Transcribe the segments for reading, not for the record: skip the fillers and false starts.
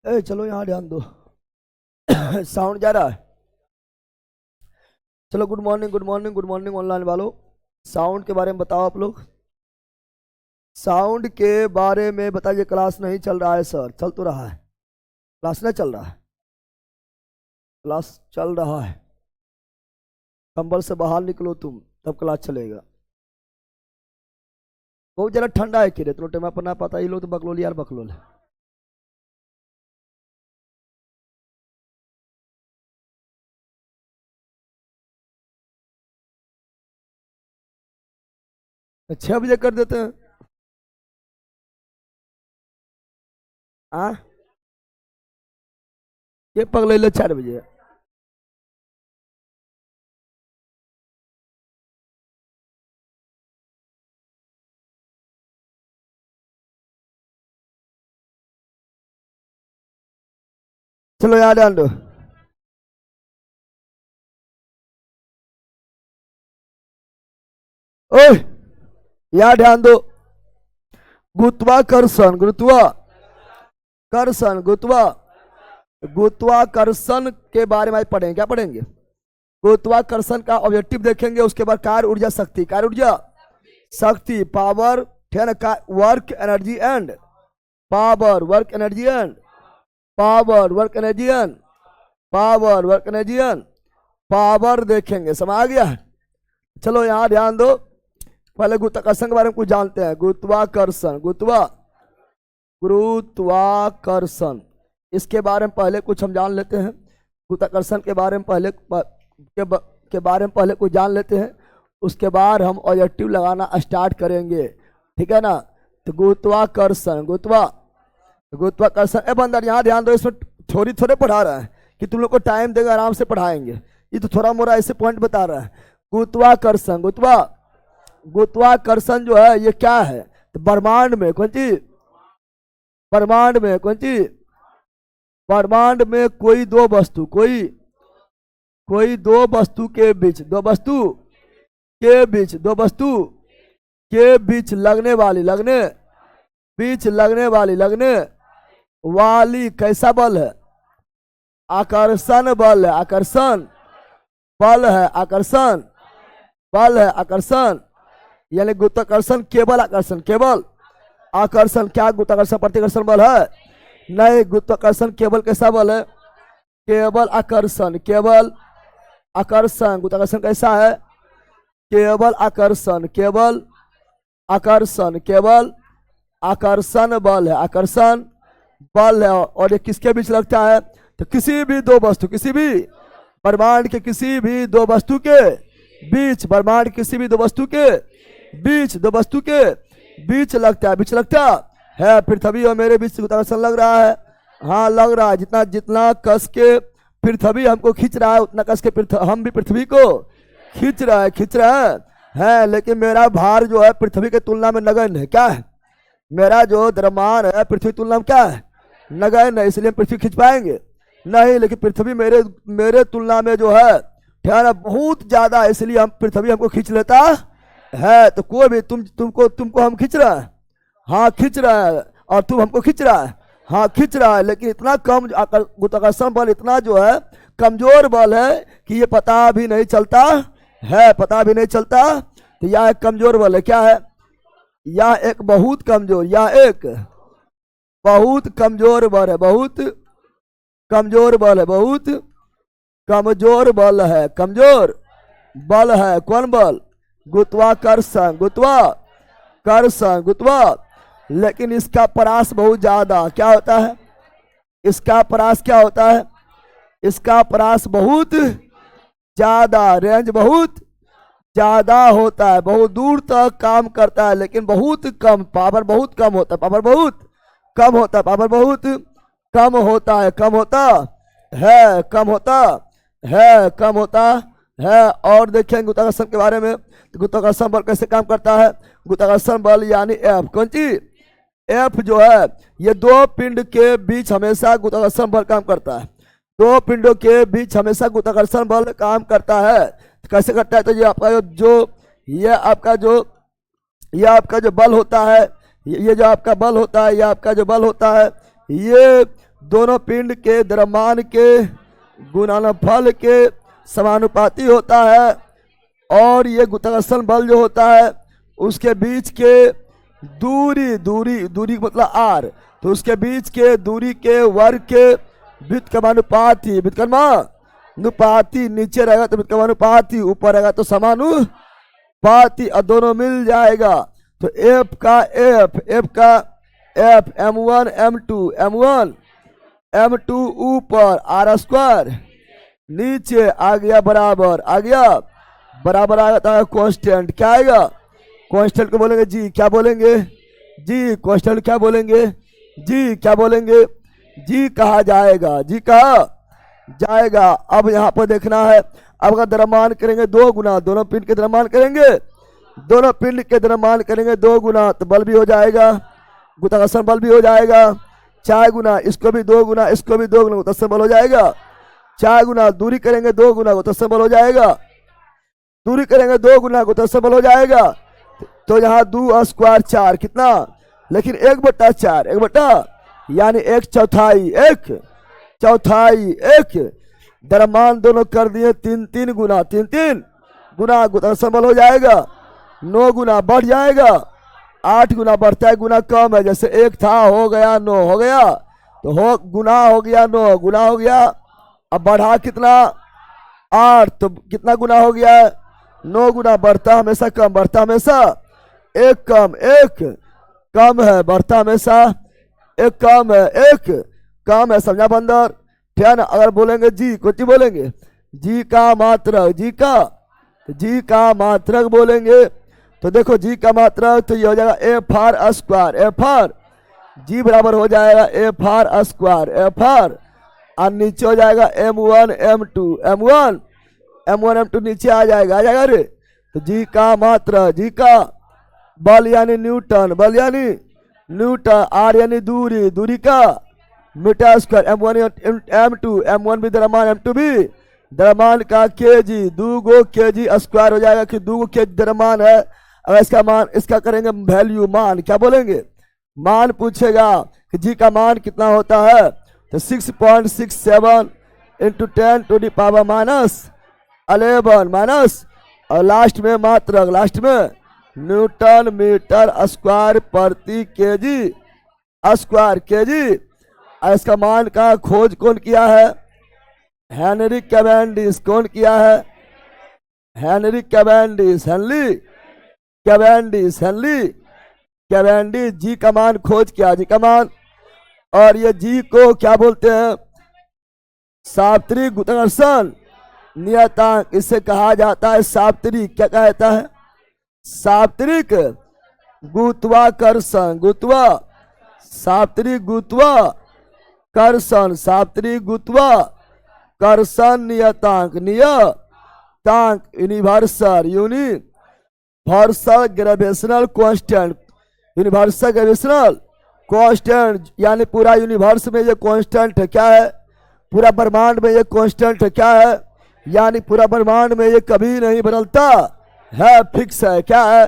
चलो यहाँ ध्यान दो। साउंड जा रहा है? चलो good morning good morning good morning online वालों। साउंड के बारे में बताओ आप लोग। साउंड के बारे में बताइए। क्लास नहीं चल रहा है सर? चल तो रहा है। क्लास नहीं चल रहा है? क्लास चल रहा है। कंबल से बाहर निकलो तुम, तब क्लास चलेगा। बहुत जरा ठंडा है कि रे तो टेमा पर ना पता ही लो तो बकलोल यार बकलोल। तो 6 बजे कर देते हैं। हाँ ये पगले ले 4 बजे। चलो यहाँ ध्यान दो। ओए यहाँ ध्यान दो। गुरुत्वाकर्षण गुरुत्वाकर्षण गुरुत्वाकर्षण के बारे में आज पढ़ेंगे। क्या पढ़ेंगे? गुरुत्वाकर्षण का ऑब्जेक्टिव देखेंगे। उसके बाद कार्य ऊर्जा शक्ति, कार्य ऊर्जा शक्ति, power, work energy and power, work energy and power, work energy and power, work energy and power देखेंगे। समझ आ गया? चलो यहाँ ध्यान दो। पहले गुरुत्वाकर्षण के बारे में कुछ जानते हैं। गुरुत्वाकर्षण गुरुत्वाकर्षण इसके बारे में पहले कुछ हम जान लेते हैं। गुरुत्वाकर्षण के बारे में पहले कुछ जान लेते हैं। उसके बाद हम ऑब्जेक्टिव लगाना स्टार्ट करेंगे। ठीक है ना? तो गुरुत्वाकर्षण गुरुत्वाकर्षण बंदर यहाँ ध्यान दो। इसमें थोड़ी थोड़े पढ़ा रहा है कि तुम लोग को टाइम देगा, आराम से पढ़ाएंगे। ये तो थोड़ा मोड़ा ऐसे पॉइंट बता रहा है। गुरुत्वाकर्षण गुरुत्वाकर्षण जो है ये क्या है? तो ब्रह्मांड में कौन चीज? ब्रह्मांड में कोई दो वस्तु के बीच लगने वाली कैसा बल है? आकर्षण बल है। आकर्षण यानी गुरुत्वाकर्षण केवल आकर्षण, क्या गुरुत्वाकर्षण प्रतिकर्षण बल है? नहीं, गुरुत्वाकर्षण केवल कैसा बल है? केवल आकर्षण। गुरुत्वाकर्षण कैसा है? केवल आकर्षण बल है। और ये किसके बीच लगता है? तो किसी भी दो वस्तु ब्रह्मांड के किसी भी दो वस्तु के बीच लगता है। पृथ्वी और मेरे बीच गुरुत्वाकर्षण लग रहा है। हाँ लग रहा है। जितना कस के पृथ्वी हमको खींच रहा है उतना कस के हम भी पृथ्वी को खींच रहा है। लेकिन मेरा भार जो है पृथ्वी के तुलना में नगण्य है। क्या है? मेरा जो द्रव्यमान है पृथ्वी की तुलना में क्या है? नगण्य है। इसलिए हम पृथ्वी खींच पाएंगे नहीं। लेकिन पृथ्वी मेरे तुलना में जो है ठहरा बहुत ज्यादा, इसलिए पृथ्वी हमको खींच लेता है। तो कोई भी तुमको हम खींच रहा है। हाँ खींच रहा है। और तुम हमको खींच रहा है। हाँ खींच रहा है। लेकिन इतना कम गुरुत्वाकर्षण बल इतना जो है कमजोर बल है कि ये पता भी नहीं चलता। तो यह एक कमजोर बल है। क्या है? यह एक बहुत कमजोर बल है। बहुत कमजोर बल है। कौन बल? गुरुत्वाकर्षण। लेकिन इसका परास बहुत ज्यादा क्या होता है? इसका परास बहुत ज्यादा, रेंज बहुत ज्यादा होता है। बहुत दूर तक काम करता है लेकिन बहुत कम, पावर बहुत कम होता है। पावर बहुत कम होता है। और देखेंगे गुरुत्वाकर्षण के बारे में। तो गुरुत्वाकर्षण बल कैसे काम करता है? गुरुत्वाकर्षण बल यानी एफ। कौन चीज? एफ जो है ये दो पिंड के बीच हमेशा गुरुत्वाकर्षण बल काम करता है। दो पिंडों के बीच हमेशा गुरुत्वाकर्षण बल काम करता है। तो कैसे करता है? तो ये आपका जो बल होता है, ये जो आपका बल होता है, ये दोनों पिंड के द्रव्यमान के गुणनफल के समानुपाती होता है, और ये गुरुत्वाकर्षण बल जो होता है उसके बीच के दूरी दूरी दूरी मतलब आर, तो उसके बीच के दूरी के वर्ग के व्युत्क्रमानुपाती, व्युत्क्रमानुपाती नीचे रहेगा तो व्युत्क्रमानुपाती, ऊपर रहेगा तो समानुपाती, और दोनों मिल जाएगा तो एफ का एफ m1 m2 ऊपर आर स्क्वायर, नीचे आ गया बराबर, आ गया बराबर आ जाता है कांस्टेंट। क्या आएगा? कांस्टेंट को बोलेंगे जी, क्या बोलेंगे जी, कांस्टेंट क्या बोलेंगे जी, क्या बोलेंगे जी, कहा जाएगा, जी कहा जाएगा। अब यहाँ पर देखना है, अब अगर द्रव्यमान करेंगे 2 गुना, दोनों पिंड के द्रव्यमान करेंगे, दोनों पिंड के द्रव्यमान करेंगे 2 गुना, तो बल भी हो जाएगा, गुरुत्वाकर्षण बल भी हो जाएगा 4 गुना, इसको भी 2 गुना, इसको भी 2 गुना, गुरुत्वाकर्षण बल हो जाएगा 4 गुना, दूरी करेंगे 2 गुना, गुरुत्वाकर्षण बल हो जाएगा, दूरी करेंगे 2 गुना, गुरुत्वाकर्षण बल हो जाएगा। तो यहाँ 2 स्क्वायर 4 कितना, लेकिन 1/4, 1 यानी 1/4, 1/4 द्रव्यमान दोनों कर दिए 3 गुना, 3 गुना, गुरुत्वाकर्षण बल हो जाएगा 9 गुना, बढ़ जाएगा 8 गुना, बढ़ता है गुना कम है, जैसे 1 था हो गया 9 हो गया, तो हो गुना हो गया 9 गुना हो गया, अब बढ़ा कितना 8, तो कितना गुना हो गया 9 गुना, बढ़ता हमेशा कम, बढ़ता हमेशा 1 कम, 1 कम है, बढ़ता हमेशा 1 कम है, 1 कम है, समझा बंदर? ठीक है ना। अगर बोलेंगे जी, कुछ बोलेंगे जी का मात्रक, जी का मात्रक बोलेंगे, तो देखो जी का मात्रक तो ये हो जाएगा F R square, F R G बराबर हो जाएगा F R square, F R, और नीचे हो जाएगा m1 m2 नीचे आ जाएगा रे, तो जी का मात्रा, जी का बल यानी न्यूटन, बल यानी न्यूटन, आर यानी दूरी, दूरी का मीटर स्क्वायर, m1 भी द्रव्यमान, m2 भी द्रव्यमान का केजी, 2 केजी स्क्वायर हो जाएगा कि 2 केजी द्रव्यमान है। अब इसका मान, इसका करेंगे वैल्यू, मान क्या बोलेंगे, मान पूछेगा कि जी का मान कितना होता है, तो 6.67 इंटू 10⁻⁻11 माइनस, और लास्ट में मात्रक, लास्ट में न्यूटन मीटर स्क्वायर प्रति केजी स्क्वायर, केजी। और इसका मान का खोज कौन किया है, हेनरी कैवेंडिश। कौन किया है, हेनरी कैवेंडिश, कैवेंडिश जी का मान खोज किया, जी का मान। और ये जी को क्या बोलते हैं, सार्वत्रिक गुरुत्वाकर्षण नियतांक, इसे कहा जाता है सार्वत्रिक, क्या कहा जाता है, सार्वत्रिक गुरुत्वाकर्षण, सार्वत्रिक गुरुत्वाकर्षण, सार्वत्रिक गुरुत्वाकर्षण नियतांक, universal gravitational constant, universal gravitational constant, यानी पूरा यूनिवर्स में ये कांस्टेंट है, क्या है, पूरा ब्रह्मांड में ये कांस्टेंट है, क्या है, यानी पूरा ब्रह्मांड में ये कभी नहीं बदलता है, फिक्स है, क्या है,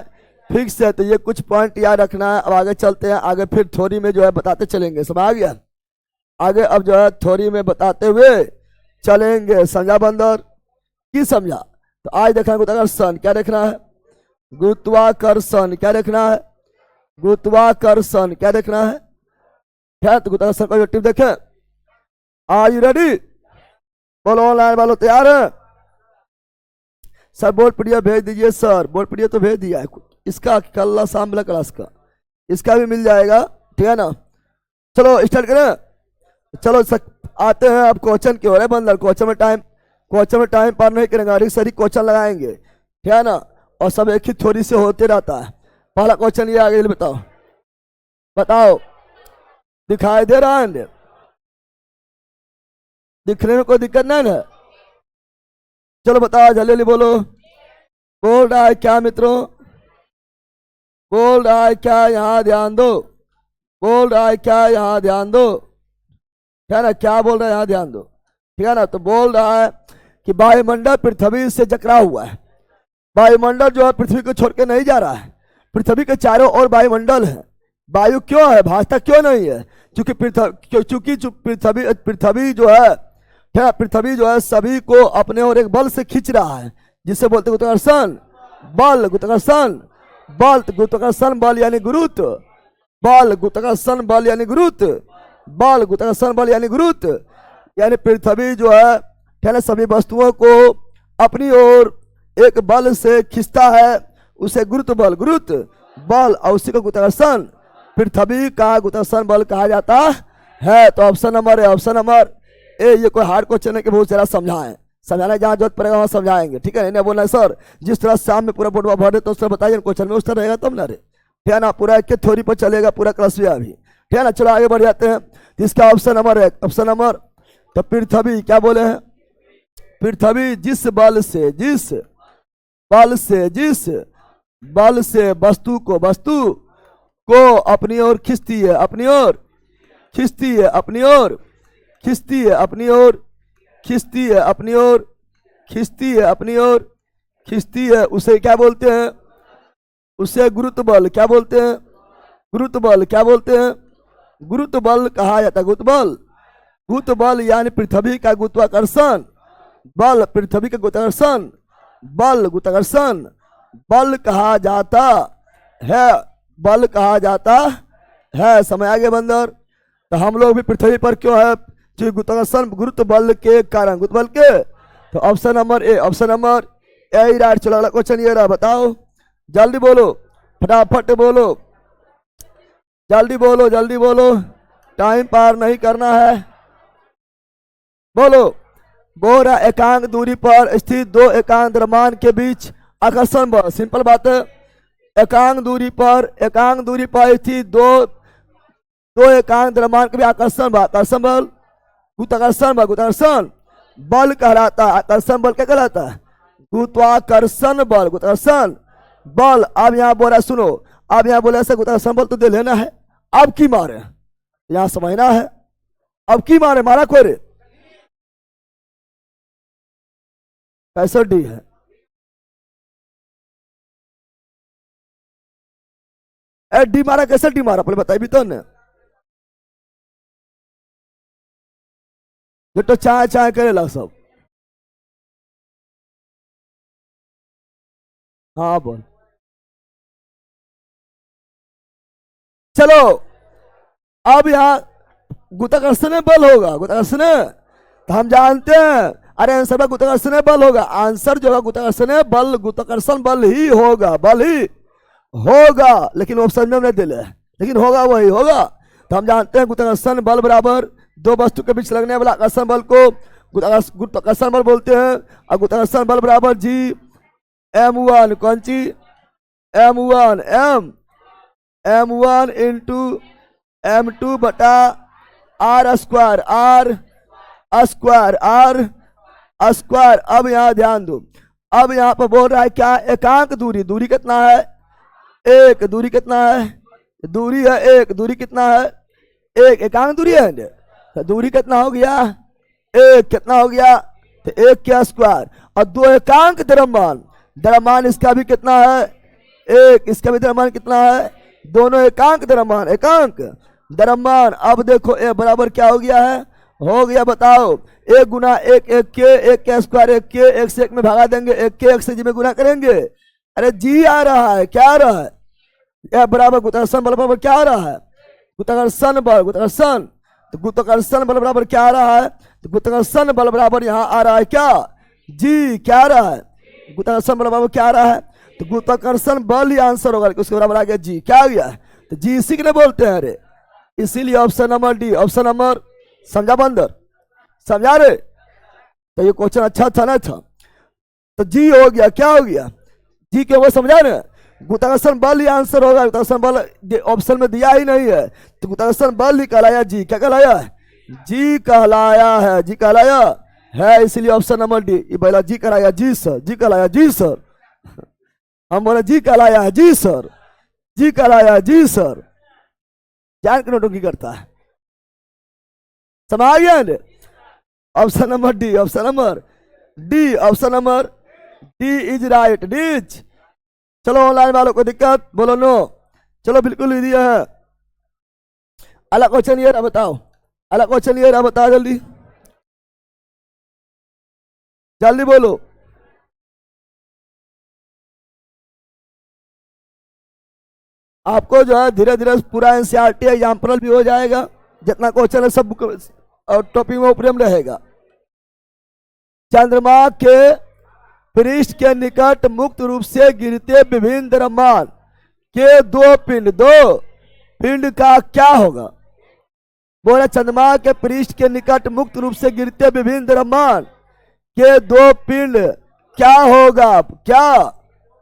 फिक्स है। तो ये कुछ पॉइंट याद रखना है। अब आगे चलते हैं, आगे फिर थ्योरी में जो है बताते चलेंगे, समझ आ गया, आगे अब जो है थ्योरी में बताते हुए चलेंगे, समझा बंदर की समझा। तो आज देखना गुरुत्वाकर्षण, क्या देखना है, गुरुत्वाकर्षण क्या देखना है, गुरुत्वाकर्षण क्या देखना है, क्या, तो गुरुत्वाकर्षण का ऑब्जेक्टिव देखें। आर यू रेडी, बोलो ऑनलाइन वालों तैयार है, सर बोर्ड पीडीएफ भेज दीजिए, सर बोर्ड पीडीएफ तो भेज दिया है, इसका कल शाम वाला क्लास का, इसका भी मिल जाएगा, ठीक है ना। चलो स्टार्ट करें, चलो आते हैं अब क्वेश्चन की ओर बंदर। क्वेश्चन में टाइम पार नहीं करेंगे, हर एक सारी क्वेश्चन लगाएंगे, ठीक है ना, और सब एक ही थ्योरी से होते रहता है। पहला क्वेश्चन ये आगे बताओ दिखाई दे रहा है, दिखने में कोई दिक्कत नहीं है, चलो बताओ जल्दी बोलो, बोल रहा है क्या मित्रों, बोल रहा है क्या, यहाँ ध्यान दो, बोल रहा है क्या, यहाँ ध्यान दो, ठीक है ना, क्या बोल रहा है यहाँ ध्यान दो, ठीक है ना। तो बोल रहा है कि वायुमंडल पृथ्वी से जकड़ा हुआ है, वायुमंडल जो है पृथ्वी को छोड़ के नहीं जा रहा है, पृथ्वी के चारों ओर वायुमंडल है, वायु क्यों है, भाजता क्यों नहीं है, चूंकि पृथ्वी पृथ्वी जो है क्या, पृथ्वी जो है सभी को अपने और एक बल से खींच रहा है, जिससे बोलते हैं गुरुत्वाकर्षण बल। गुरुत्वाकर्षण बल, गुरुत्वाकर्षण बल यानी गुरुत्व बल, गुरुत्वाकर्षण बल यानी गुरुत्व बल, गुरुत्वाकर्षण बल यानी गुरुत्व। यानी पृथ्वी जो है क्या, सभी वस्तुओं को अपनी ओर एक बल से खींचता है, उसे गुरुत्व बल और उसी को गुरुत्वाकर्षण, पृथ्वी का गुरुत्वाकर्षण बल कहा जाता है। तो ऑप्शन नंबर है, ऑप्शन नंबर ए। ये कोई हार्ड क्वेश्चन है कि बहुत सारा समझाने जहाँ जरूरत पड़ेगा वहाँ समझाएंगे, ठीक है। नहीं बोलना है सर जिस तरह शाम में पूरा बोर्ड भर दे तो उस तरह बताइए क्वेश्चन में उस तरह रहेगा तब ना रे, ठीक है ना। पूरा एक थ्योरी पर चलेगा पूरा क्लास में अभी, ठीक है ना। चलो आगे बढ़ जाते हैं। इसका ऑप्शन नंबर है, ऑप्शन नंबर तो पृथ्वी क्या बोले हैं, पृथ्वी जिस बल से वस्तु को अपनी ओर खींचती है, अपनी ओर खींचती है, अपनी ओर खींचती है, अपनी ओर खींचती है, अपनी ओर खींचती है, अपनी ओर खींचती है, उसे क्या बोलते हैं, उसे गुरुत्व बल क्या बोलते हैं, गुरुत्व बल क्या बोलते हैं, गुरुत्व बल कहा जाता है। गुरुत्व बल यानी पृथ्वी का गुरुत्वाकर्षण बल, पृथ्वी का गुरुत्वाकर्षण बल, गुरुत्वाकर्षण बल कहा जाता है, बल कहा जाता है। समय आगे बंदर। तो हम लोग भी पृथ्वी पर क्यों है, गुरुत्वाकर्षण गुरुत्व बल के कारण, गुरुत्व बल के। तो option number A, option number A he right. चलो अगला क्वेश्चन ये रहा, बताओ जल्दी बोलो, फटाफट बोलो, जल्दी बोलो, जल्दी बोलो, टाइम पार नहीं करना है, बोलो। बोरा एकांक दूरी पर स्थित दो एकांक द्रव्यमान के बीच आकर्षण बल, सिंपल बात है। एकांक दूरी पर स्थित दो एकांक द्रव्यमान के बीच आकर्षण बल, आकर्षण बल, गुरुत्वाकर्षण बल कहलाता है। आकर्षण बल क्या कहलाता है, गुरुत्वाकर्षण बल, गुरुत्वाकर्षण बल। अब यहाँ बोला सुनो, अब यहाँ बोला ऐसा गुरुत्वाकर्षण बल तो दे लेना है, अब की मारे यहाँ समझना है, अब की मारे मारा कोई रे, कैसा डी है, डी मारा, कैसे डी मारा पहले बताइए भी तो ने। ये तो चाय करेला सब। हाँ बोल, चलो अब यहाँ गुरुत्वाकर्षण बल होगा, गुरुत्वाकर्षण तो हम जानते हैं, अरे आंसर में गुरुत्वाकर्षण बल होगा, आंसर जो है गुरुत्वाकर्षण बल ही होगा, बल ही होगा। लेकिन ऑप्शन में नहीं दिले, लेकिन होगा वही होगा। तो हम जानते हैं गुरुत्वाकर्षण बल बराबर दो वस्तु के बीच लगने वाला आकर्षण बल को गुरुत्वाकर्षण बल बोलते हैं। और गुरुत्वाकर्षण बल बराबर G(m1) कौन सी m1 इंटू m2 बटा r स्क्वायर, r स्क्वायर। अब यहाँ ध्यान दो, अब यहाँ पर बोल रहा है क्या, एकांक दूरी कितना है, एक, दूरी कितना है, दूरी है एक, दूरी कितना है एक, एकांक दूरी है, तो दूरी कितना हो गया एक, कितना हो गया तो एक क्या स्क्वायर। और दो एकांक द्रव्यमान इसका भी कितना है एक, इसका भी द्रव्यमान कितना है, दोनों एकांक द्रव्यमान। अब देखो ए बराबर क्या हो गया है, हो गया बताओ, एक गुना एक, एक के स्क्वायर, एक से एक में भागा देंगे, एक के एक से जी में गुना करेंगे। अरे जी आ रहा है, क्या आ रहा है, यह बराबर गुरुत्वाकर्षण बल बराबर क्या आ रहा है, गुरुत्वाकर्षण बल, तो गुरुत्वाकर्षण बल बराबर क्या आ रहा है, तो गुरुत्वाकर्षण बल बराबर यहाँ आ रहा है क्या, जी, क्या आ रहा है, गुरुत्वाकर्षण बल बराबर क्या आ रहा है, तो गुरुत्वाकर्षण बल ही आंसर होगा, उसके बराबर आ गया जी, क्या आ गया, तो जी इसी के बोलते हैं। अरे इसीलिए option number D, option number, समझा बंदर, समझा रे। तो ये क्वेश्चन अच्छा था ना, था तो जी हो गया, क्या हो गया, जी के वो समझा ना, गुरुत्वाकर्षण बल ही आंसर होगा। गुरुत्वाकर्षण बल ऑप्शन में दिया ही नहीं है, तो गुरुत्वाकर्षण बल ही कहलाया जी, क्या कहलाया, जी कहलाया है, जी कहलाया है, इसलिए ऑप्शन नंबर डी। ये पहला जी कहलाया जी सर, जी कहलाया जी सर, हम बोले जी कहलाया है जी सर, जी कहलाया जी सर, जान के नोटों की करता है, समझ गया। Option number D, option number D, option number D is right, डीज। चलो ऑनलाइन वालों को दिक्कत, बोलो नो, चलो बिल्कुल ही दिया है। अगला क्वेश्चन ये रहा, बताओ अगला क्वेश्चन ये रहा, बताओ जल्दी जल्दी बोलो। आपको जो है धीरे धीरे पूरा एनसीईआरटी एग्जाम्पल भी हो जाएगा, जितना क्वेश्चन है सब और टॉपिक में ऊपर में रहेगा। चंद्रमा के पृष्ठ के निकट मुक्त रूप से गिरते विभिन्न द्रव्यमान के दो पिंड का क्या होगा? बोला चंद्रमा के पृष्ठ के निकट मुक्त रूप से गिरते विभिन्न द्रव्यमान के दो पिंड क्या होगा? क्या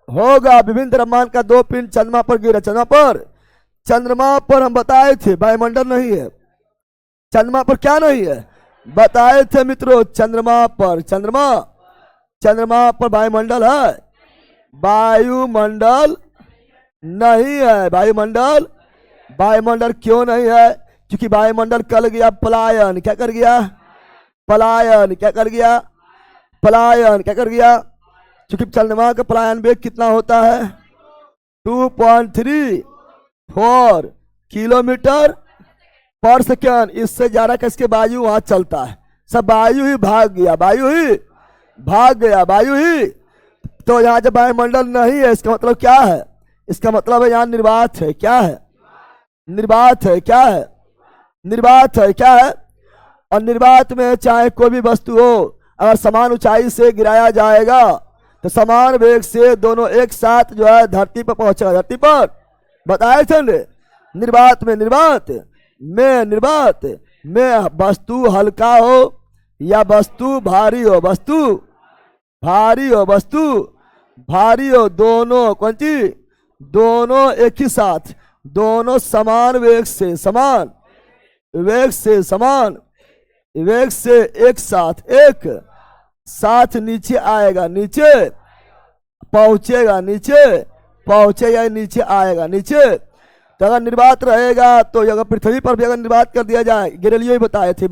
होगा? विभिन्न द्रव्यमान का दो पिंड चंद्रमा पर गिरा। चंद्रमा पर हम बताए थे वायुमंडल नहीं है। चंद्रमा पर क्या नहीं है? बताए थे मित्रों, चंद्रमा पर वायुमंडल है, वायुमंडल नहीं है। वायुमंडल क्यों नहीं है? क्योंकि वायुमंडल कल गया पलायन। क्या कर गया? पलायन। क्या कर गया? पलायन। क्या कर गया? क्योंकि चंद्रमा का पलायन वेग कितना होता है? 2.34 किलोमीटर पर सेकेंड। इससे ज्यादा किसके वायु वहां चलता है, सब वायु ही भाग गया, वायु ही। तो यहाँ जब वायुमंडल नहीं है, इसका मतलब क्या है? इसका मतलब है यहाँ निर्वात है। क्या है? निर्वात है। क्या है? निर्वात है। क्या है? और निर्वात में चाहे कोई भी वस्तु हो, अगर समान ऊंचाई से गिराया जाएगा तो समान वेग से दोनों एक साथ जो है धरती पर पहुंचेगा। धरती पर बताए थे निर्वात में वस्तु हल्का हो या वस्तु भारी हो, दोनों कौन चीज? दोनों एक ही साथ, दोनों समान वेग से एक साथ नीचे आएगा, नीचे पहुंचेगा, नीचे आएगा। तो अगर निर्वात रहेगा तो अगर पृथ्वी पर भी अगर निर्वात कर दिया जाए, गैलीलियो बताए थे,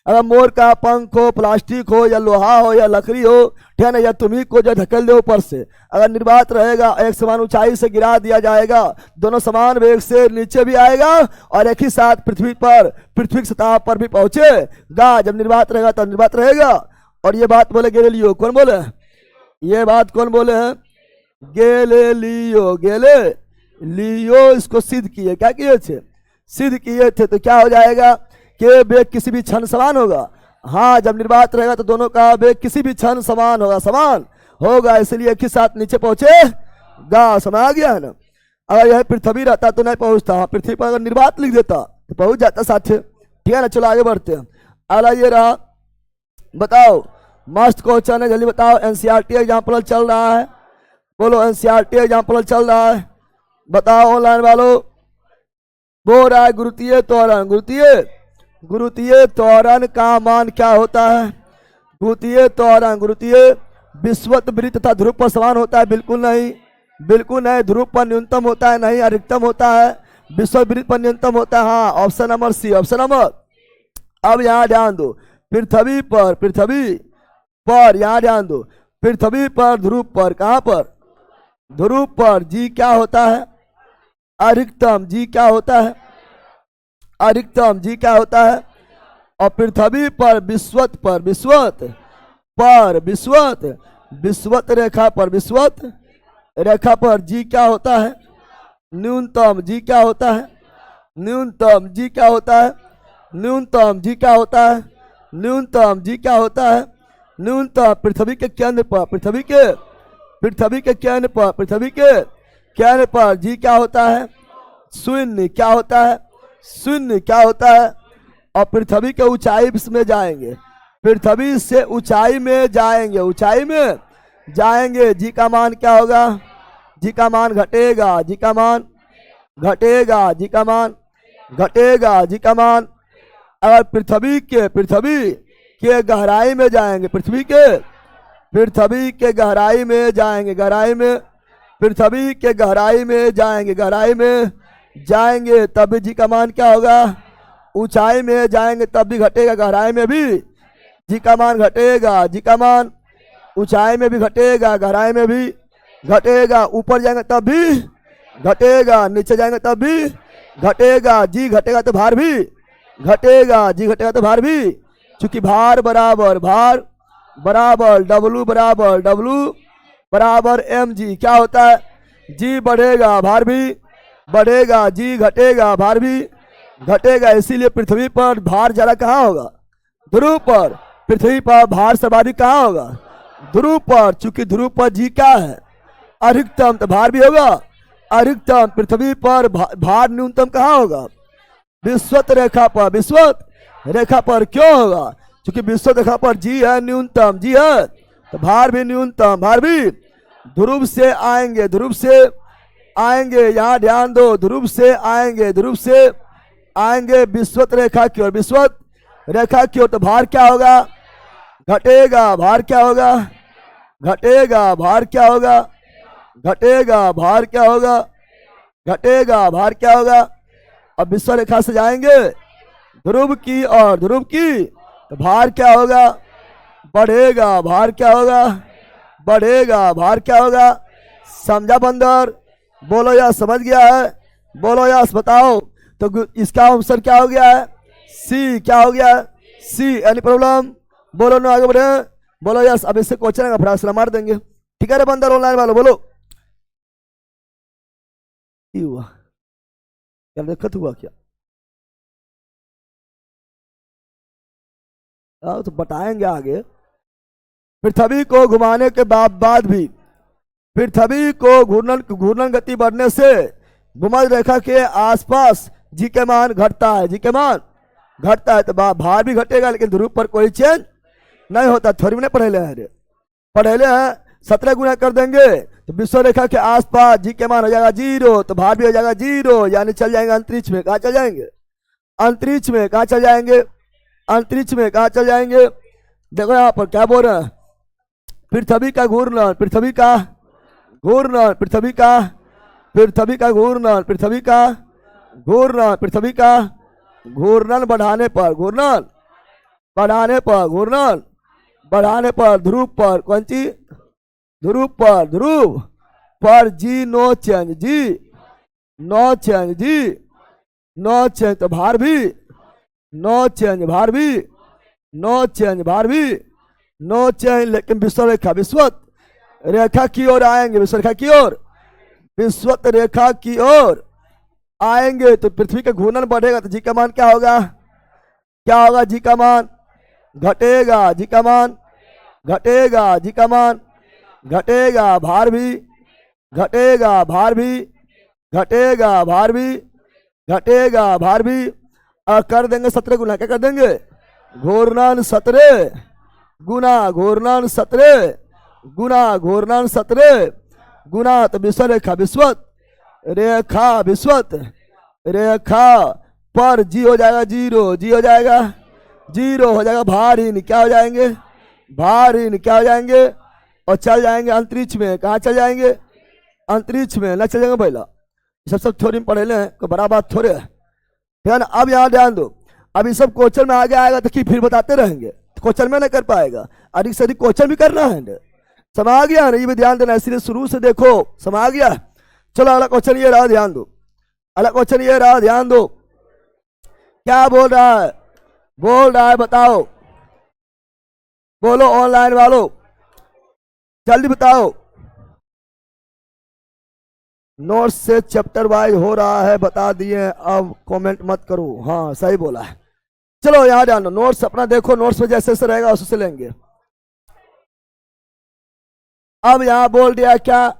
अगर मोर का पंख हो, प्लास्टिक हो या लोहा हो या लकड़ी हो, ठीक है ना, या तुम्ही को जो धकेल दे ऊपर से, अगर निर्वात रहेगा एक समान ऊंचाई से गिरा दिया जाएगा, दोनों समान वेग से नीचे भी आएगा और एक ही साथ पृथ्वी की सतह पर भी पहुंचेगा। जब निर्वात रहेगा तब निर्वात रहेगा। और ये बात बोले गैलीलियो। कौन बोले? ये बात कौन बोले हैं? गैलीलियो इसको सिद्ध किए। क्या किए थे? सिद्ध किए थे। तो क्या हो जाएगा कि वेग किसी भी क्षण समान होगा। हाँ, जब निर्वात रहेगा तो दोनों का वेग किसी भी क्षण समान होगा, इसलिए एक ही साथ नीचे पहुंचेगा। समझ आ गया है ना? अगर यह पृथ्वी रहता तो नहीं पहुंचता। पृथ्वी पर अगर निर्वात लिख देता तो पहुंच जाता साथ। ठीक है ना? चलो आगे बढ़ते हैं। अगला ये रहा, बताओ मस्त क्वेश्चन है, जल्दी बताओ। एनसीईआरटी एग्जाम्पल चल रहा है, बोलो एनसीईआरटी एग्जाम्पल चल रहा है, बताओ ऑनलाइन वालों। बोल रहा है गुरुत्वीय त्वरण का मान क्या होता है? गुरुत्वीय विश्वत वृत्त तथा ध्रुव पर समान होता है? बिल्कुल नहीं। ध्रुव पर न्यूनतम होता है? नहीं, अधिकतम होता है। विश्वत वृत्त पर न्यूनतम होता है? हाँ, ऑप्शन नंबर सी। अब यहाँ ध्यान दो, पृथ्वी पर यहाँ ध्यान दो, पृथ्वी पर ध्रुव पर, कहां पर? ध्रुव पर जी क्या होता है? अधिकतम। जी क्या होता है? और पृथ्वी पर विश्वत रेखा पर जी क्या होता है? न्यूनतम। जी क्या होता है? न्यूनतम। जी क्या होता है? न्यूनतम पृथ्वी के केंद्र पर जी क्या होता है? शून्य। क्या होता है? और पृथ्वी के ऊंचाई में जाएंगे, पृथ्वी से ऊंचाई में जाएंगे, जी का मान क्या होगा? जी का मान घटेगा। अगर पृथ्वी के गहराई में जाएंगे, पृथ्वी के गहराई में जाएंगे, तब भी जी का मान क्या होगा? ऊंचाई में जाएंगे तब भी घटेगा, गहराई में भी जी का मान घटेगा। ऊंचाई में भी घटेगा, गहराई में भी घटेगा। ऊपर जाएंगे तब भी घटेगा, नीचे जाएंगे तब भी घटेगा, जी घटेगा तो भार भी घटेगा, जी घटेगा तो भार भी, चूंकि भार बराबर डब्लू बराबर एम जी, क्या होता है, जी बढ़ेगा भार भी बढ़ेगा, जी घटेगा भार भी घटेगा। इसीलिए पृथ्वी पर भार ज्यादा कहाँ होगा, ध्रुव पर। पृथ्वी पर भार सर्वाधिक कहाँ होगा, ध्रुव पर। चूंकि ध्रुव पर जी क्या है, अधिकतम, तो भार भी होगा अधिकतम। पृथ्वी पर भार न्यूनतम कहाँ होगा, विषुवत रेखा पर। विषुवत रेखा पर क्यों होगा, क्योंकि विषुवत रेखा पर जी है न्यूनतम, जी है तो भार भी न्यूनतम, भार भी ध्रुव से आएंगे, ध्रुव से आएंगे, यहां ध्यान दो, ध्रुव से आएंगे, ध्रुव से आएंगे विषुवत रेखा की ओर, विषुवत रेखा की ओर। तो भार क्या होगा, घटेगा, भार क्या होगा, घटेगा, भार क्या होगा, घटेगा, भार क्या होगा, घटेगा, भार क्या होगा। अब विषुव रेखा से जाएंगे ध्रुव की और, ध्रुव की, तो भार क्या होगा, बढ़ेगा, भार क्या होगा, बढ़ेगा, भार क्या होगा। समझा बंदर, बोलो यस, समझ गया है, बोलो यस, बताओ। तो इसका आंसर क्या हो गया है, सी, क्या हो गया है, सी। एनी प्रॉब्लम, बोलो नो, आगे बढ़े, बोलो यस। अब इससे क्वेश्चन का फटाफट मार देंगे, ठीक है रे बंदर, ऑनलाइन वालों बोलो। हुआ क्या, दिक्कत हुआ क्या, तो बताएंगे आगे। पृथ्वी को घुमाने के बाद भी, पृथ्वी को घूर्णन गति बढ़ने से भूमध्य रेखा के आसपास जी के मान घटता है, जी के मान घटता है। तो भार भी घटेगा, लेकिन ध्रुव पर कोई चेंज नहीं होता। थोड़ी में पढ़ेले हैं, पढ़ेले हैं, 17 गुना कर देंगे तो विषुव रेखा के आसपास जी के मान हो जाएगा 0, तो भार भी हो जाएगा 0, यानी चल जाएंगे अंतरिक्ष में। कहाँ चल जाएंगे, अंतरिक्ष में। कहाँ चल जाएंगे, अंतरिक्ष में। कहाँ चल जाएंगे, देखो यहाँ पर क्या बोल रहे हैं, पृथ्वी का घूर्णन, पृथ्वी का घूर्णन, पृथ्वी का घूर्णन, पृथ्वी का घूर्णन, पृथ्वी का घूर्णन बढ़ाने पर, घूर्णन बढ़ाने पर, घूर्णन बढ़ाने पर ध्रुव पर, कौन सी, ध्रुव पर जी नो चेंज, जी नो चेंज, जी नो चेंज। तो भार भी नो चेंज, भार भी नो चेंज, भार भी नो चेंज। लेकिन विषुवत रेखा, विषुवत रेखा की ओर आएंगे, विषुवत रेखा की ओर, विषुवत रेखा की ओर आएंगे तो पृथ्वी का घूर्णन बढ़ेगा। तो जी का मान क्या होगा, क्या होगा, जी का मान घटेगा, जी का मान घटेगा, जी का मान घटेगा, भार भी घटेगा, भार भी घटेगा, भार भी घटेगा, भार भी। कर देंगे 17 गुना, क्या कर देंगे, घूर्णन 17 गुना, घूर्णन 17 गुना, घूर्णन 17 गुना। तो विषुवत रेखा, विषुवत रेखा, विषुवत रेखा पर जी हो जाएगा 0, जी हो जाएगा 0 हो जाएगा। भारहीन क्या हो जाएंगे, भारहीन क्या हो जाएंगे, और चल जाएंगे अंतरिक्ष में। कहाँ चल जाएंगे, अंतरिक्ष में ना चल जाएंगे। पहला सब थोड़ी में पढ़े हैं, कोई बड़ा बात थोड़े है, ध्यान। अब यहाँ ध्यान दो, अब ये सब क्वेश्चन में आगे आएगा तो कि फिर बताते रहेंगे, क्वेश्चन में नहीं कर पाएगा, अधिक से अधिक क्वेश्चन भी करना है। समा गया ना, ये भी ध्यान देना, इसलिए शुरू से देखो, समा गया। चलो अगला क्वेश्चन ये रहा, ध्यान दो, अगला क्वेश्चन ये रहा, ध्यान दो। क्या बोल रहा है, बोल रहा है, बताओ, बोलो ऑनलाइन वालों, जल्दी बताओ। नोट्स से चैप्टर वाइज हो रहा है, बता दिए, अब कमेंट मत करो। हाँ सही बोला है। चलो यहाँ ध्यान दो, नोट्स अपना देखो, नोट्स में जैसे जैसे रहेगा उससे लेंगे। अब यहाँ बोल दिया क्या,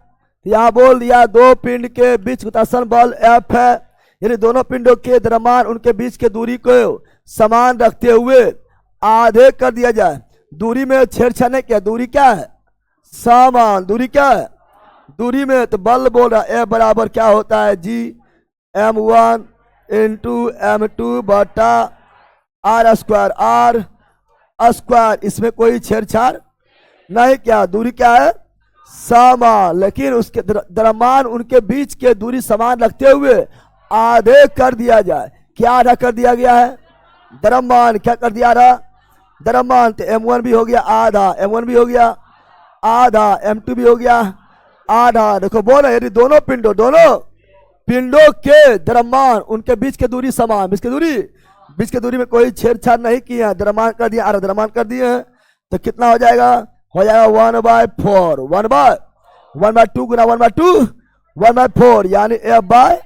यहाँ बोल दिया दो पिंड के बीच गुरुत्वाकर्षण बल F है, यानी दोनों पिंडों के द्रव्यमान उनके बीच के दूरी को समान रखते हुए आधे कर दिया जाए। दूरी में छेड़छाड़ नहीं किया, दूरी क्या है, समान, दूरी क्या है, दूरी में। तो बल बोल रहा है F बराबर क्या होता है, G m1 इंटू m2 बटा r स्क्वायर, इसमें कोई छेड़छाड़ नहीं किया। दूरी क्या है, समान, लेकिन उसके द्रव्यमान उनके बीच के दूरी समान रखते हुए आधे कर दिया जाए। क्या आधा कर दिया गया है, द्रव्यमान क्या कर दिया रहा, द्रव्यमान। तो m1 भी हो गया आधा, m1 भी हो गया आधा, m2 भी हो गया आधा। देखो बोलो, यदि दोनों पिंडों, दोनों पिंडों के द्रव्यमान उनके बीच की दूरी समान, बीच की दूरी में कोई छेड़छाड़ नहीं किया, द्रव्यमान कर दिया, द्रव्यमान कर दिए हैं, तो कितना हो जाएगा 1/4, 1/2 गुना 1/2 1/4 यानी F/4,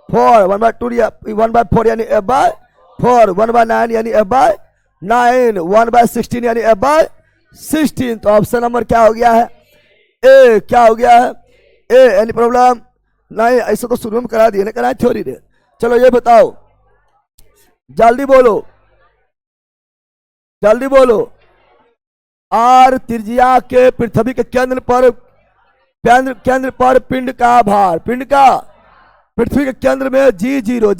1/4 यानी F/4, 1/9 यानी F/9, 1/16 यानी F/16। तो ऑप्शन नंबर क्या हो गया है? ए। क्या हो गया है? ए। एनी प्रॉब्लम नहीं? ऐसा तो शुरू में करा दिए ना, करा थ्योरी रे। चलो ये बताओ, जल्दी बोलो, जल्दी बोलो। आर त्रिज्या के पृथ्वी के केंद्र पर पिंड का भार, पृथ्वी के केंद्र में G0,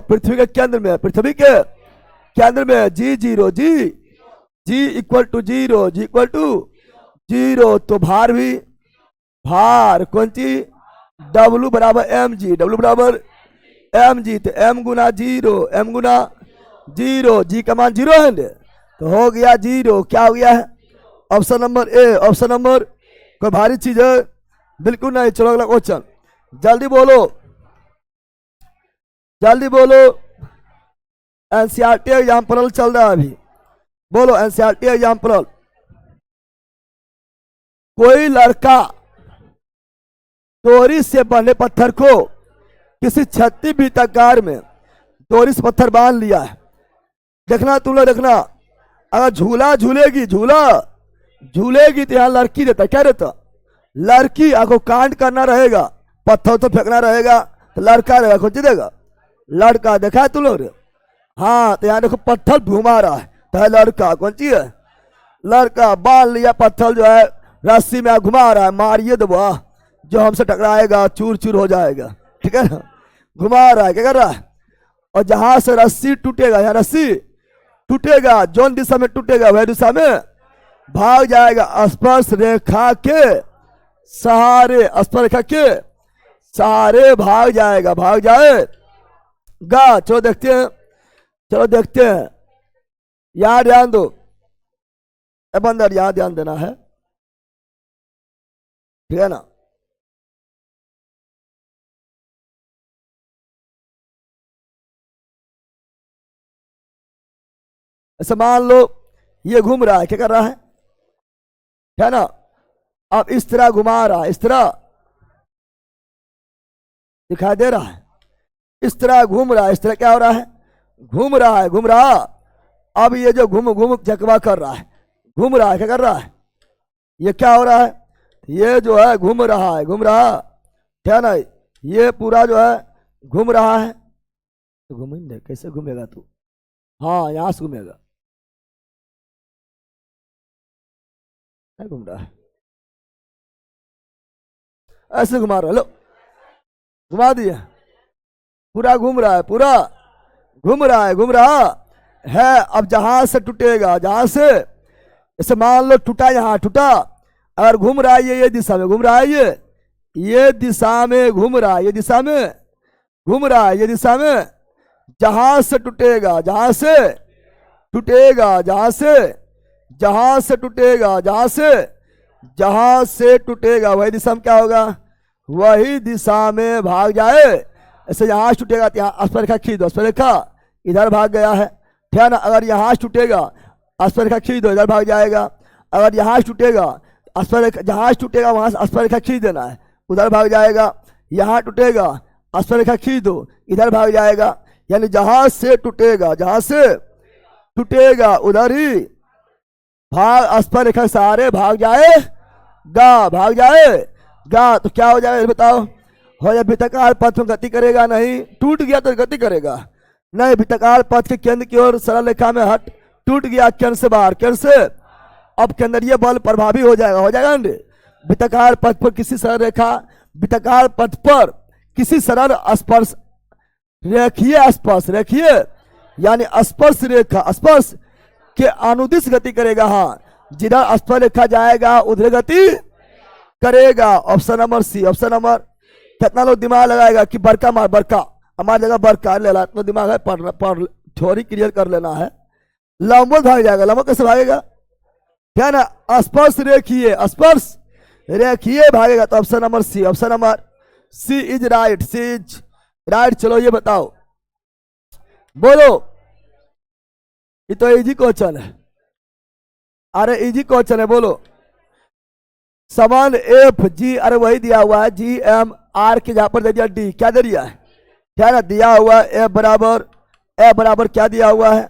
पृथ्वी के केंद्र में G0, G इक्वल टू 0, तो भार भी कौन सी? W बराबर mg, तो m गुना 0, G का मान 0 है, तो हो गया 0। क्या हो गया है? Option number A. Option number कोई भारी चीज है? बिल्कुल नहीं। चलो अगला क्वेश्चन, जल्दी बोलो। एनसीईआरटी एग्जाम्पल चल रहा है अभी, बोलो एनसीईआरटी एग्जाम्पल। कोई लड़का डोरी से बने पत्थर को किसी 36 वृत्ताकार में डोरी से पत्थर बांध लिया है। देखना तुम लोग, देखना, अगर झूला झूलेगी तो यहाँ लड़की रहता, क्या रहता? लड़की आपको कांड करना रहेगा, पत्थर तो फेंकना रहेगा, तो लड़का रहेगा, कौन सी देगा? लड़का। देखा है तुम लोग? हाँ, तो यहाँ देखो पत्थर घुमा रहा है, तो है लड़का। कौन सी है? लड़का। बांध लिया पत्थर जो है रस्सी में घुमा रहा है, मारिए दबा, जो हमसे टकराएगा चूर चूर हो जाएगा, ठीक है ना? घुमा रहा है, क्या कर रहा है? और जहां से रस्सी टूटेगा, यहाँ रस्सी टूटेगा, जोन दिशा में टूटेगा वह दिशा में भाग जाएगा, स्पर्श रेखा के सहारे, भाग जाएगा। चलो देखते हैं, यहाँ ध्यान दो, अब अंदर यहाँ ध्यान देना है, ठीक है ना? ऐसे मान लो ये घूम रहा है, क्या कर रहा है ना? अब इस तरह घुमा रहा है, इस तरह दिखाई दे रहा है, इस तरह घूम रहा है, इस तरह क्या हो रहा है? घूम रहा। अब ये जो घूम चकवा कर रहा है, घूम रहा है, क्या कर रहा है? ये क्या हो रहा है? ये जो है घूम रहा, ठीक है ना? ये पूरा जो है घूम रहा है, तो घूमेंगे कैसे? घूमेगा तू, हाँ यहां से घूमेगा, घूम रहा है, ऐसे घुमा रहा है, लो घुमा दिया, पूरा घूम रहा है। अब जहां से टूटेगा, जहां से जैसे मान लो टूटा, यहाँ टूटा, अगर घूम रहा है ये दिशा में घूम रहा है, ये दिशा में घूम रहा है, ये दिशा में जहां से टूटेगा, जहां से टूटेगा वही दिशा में क्या होगा? वही दिशा में भाग जाए। ऐसे यहाँ टूटेगा तो यहाँ स्पर्शरेखा खींच दो, स्पर्शरेखा इधर भाग गया है, ठीक है ना? अगर यहाँ टूटेगा स्पर्शरेखा खींच दो, इधर भाग जाएगा। अगर यहाँ टूटेगा स्पर्शरेखा, जहाँ टूटेगा वहां से स्पर्शरेखा खींच देना है, उधर भाग जाएगा। यहाँ टूटेगा स्पर्शरेखा खींच दो, इधर भाग जाएगा। यानी जहां से टूटेगा उधर ही भाग, स्पर्शरेखा सारे भाग जाएगा। तो क्या हो जाएगा बताओ? हो जाए वृत्ताकार पथ में गति करेगा नहीं, टूट गया तो गति करेगा नहीं। वृत्ताकार पथ के केंद्र की ओर सरल रेखा में हट, टूट गया केंद्र से बाहर, केंद्र से अब केंद्रीय बल प्रभावी हो जाएगा ना। वृत्ताकार पथ पर किसी सरल रेखा, वृत्ताकार पथ पर किसी सरल स्पर्श रेखीय यानी स्पर्श रेखा, स्पर्श के अनुदिश गति करेगा। हाँ, जिधर स्पर्श रेखा जाएगा उधर गति करेगा। Option number C. Option number, कितना लोग दिमाग लगाएगा कि बड़का मार, बड़का हमारी जगह बड़का ले ला, इतना दिमाग है, पढ़ थ्योरी क्लियर कर लेना है। लंबो भाग जाएगा, लंबो कैसे भागेगा? क्या ना, स्पर्श रेखीय भागेगा। तो option number C. Option number C is right, C is right. चलो ये बताओ, बोलो। ये तो इजी क्वेश्चन है, अरे इजी क्वेश्चन है, बोलो। समान एफ जी, अरे वही दिया हुआ है, जी एम आर के जहां पर दे दिया डी, क्या दे दिया है, क्या ना दिया हुआ है ए बराबर क्या दिया हुआ है,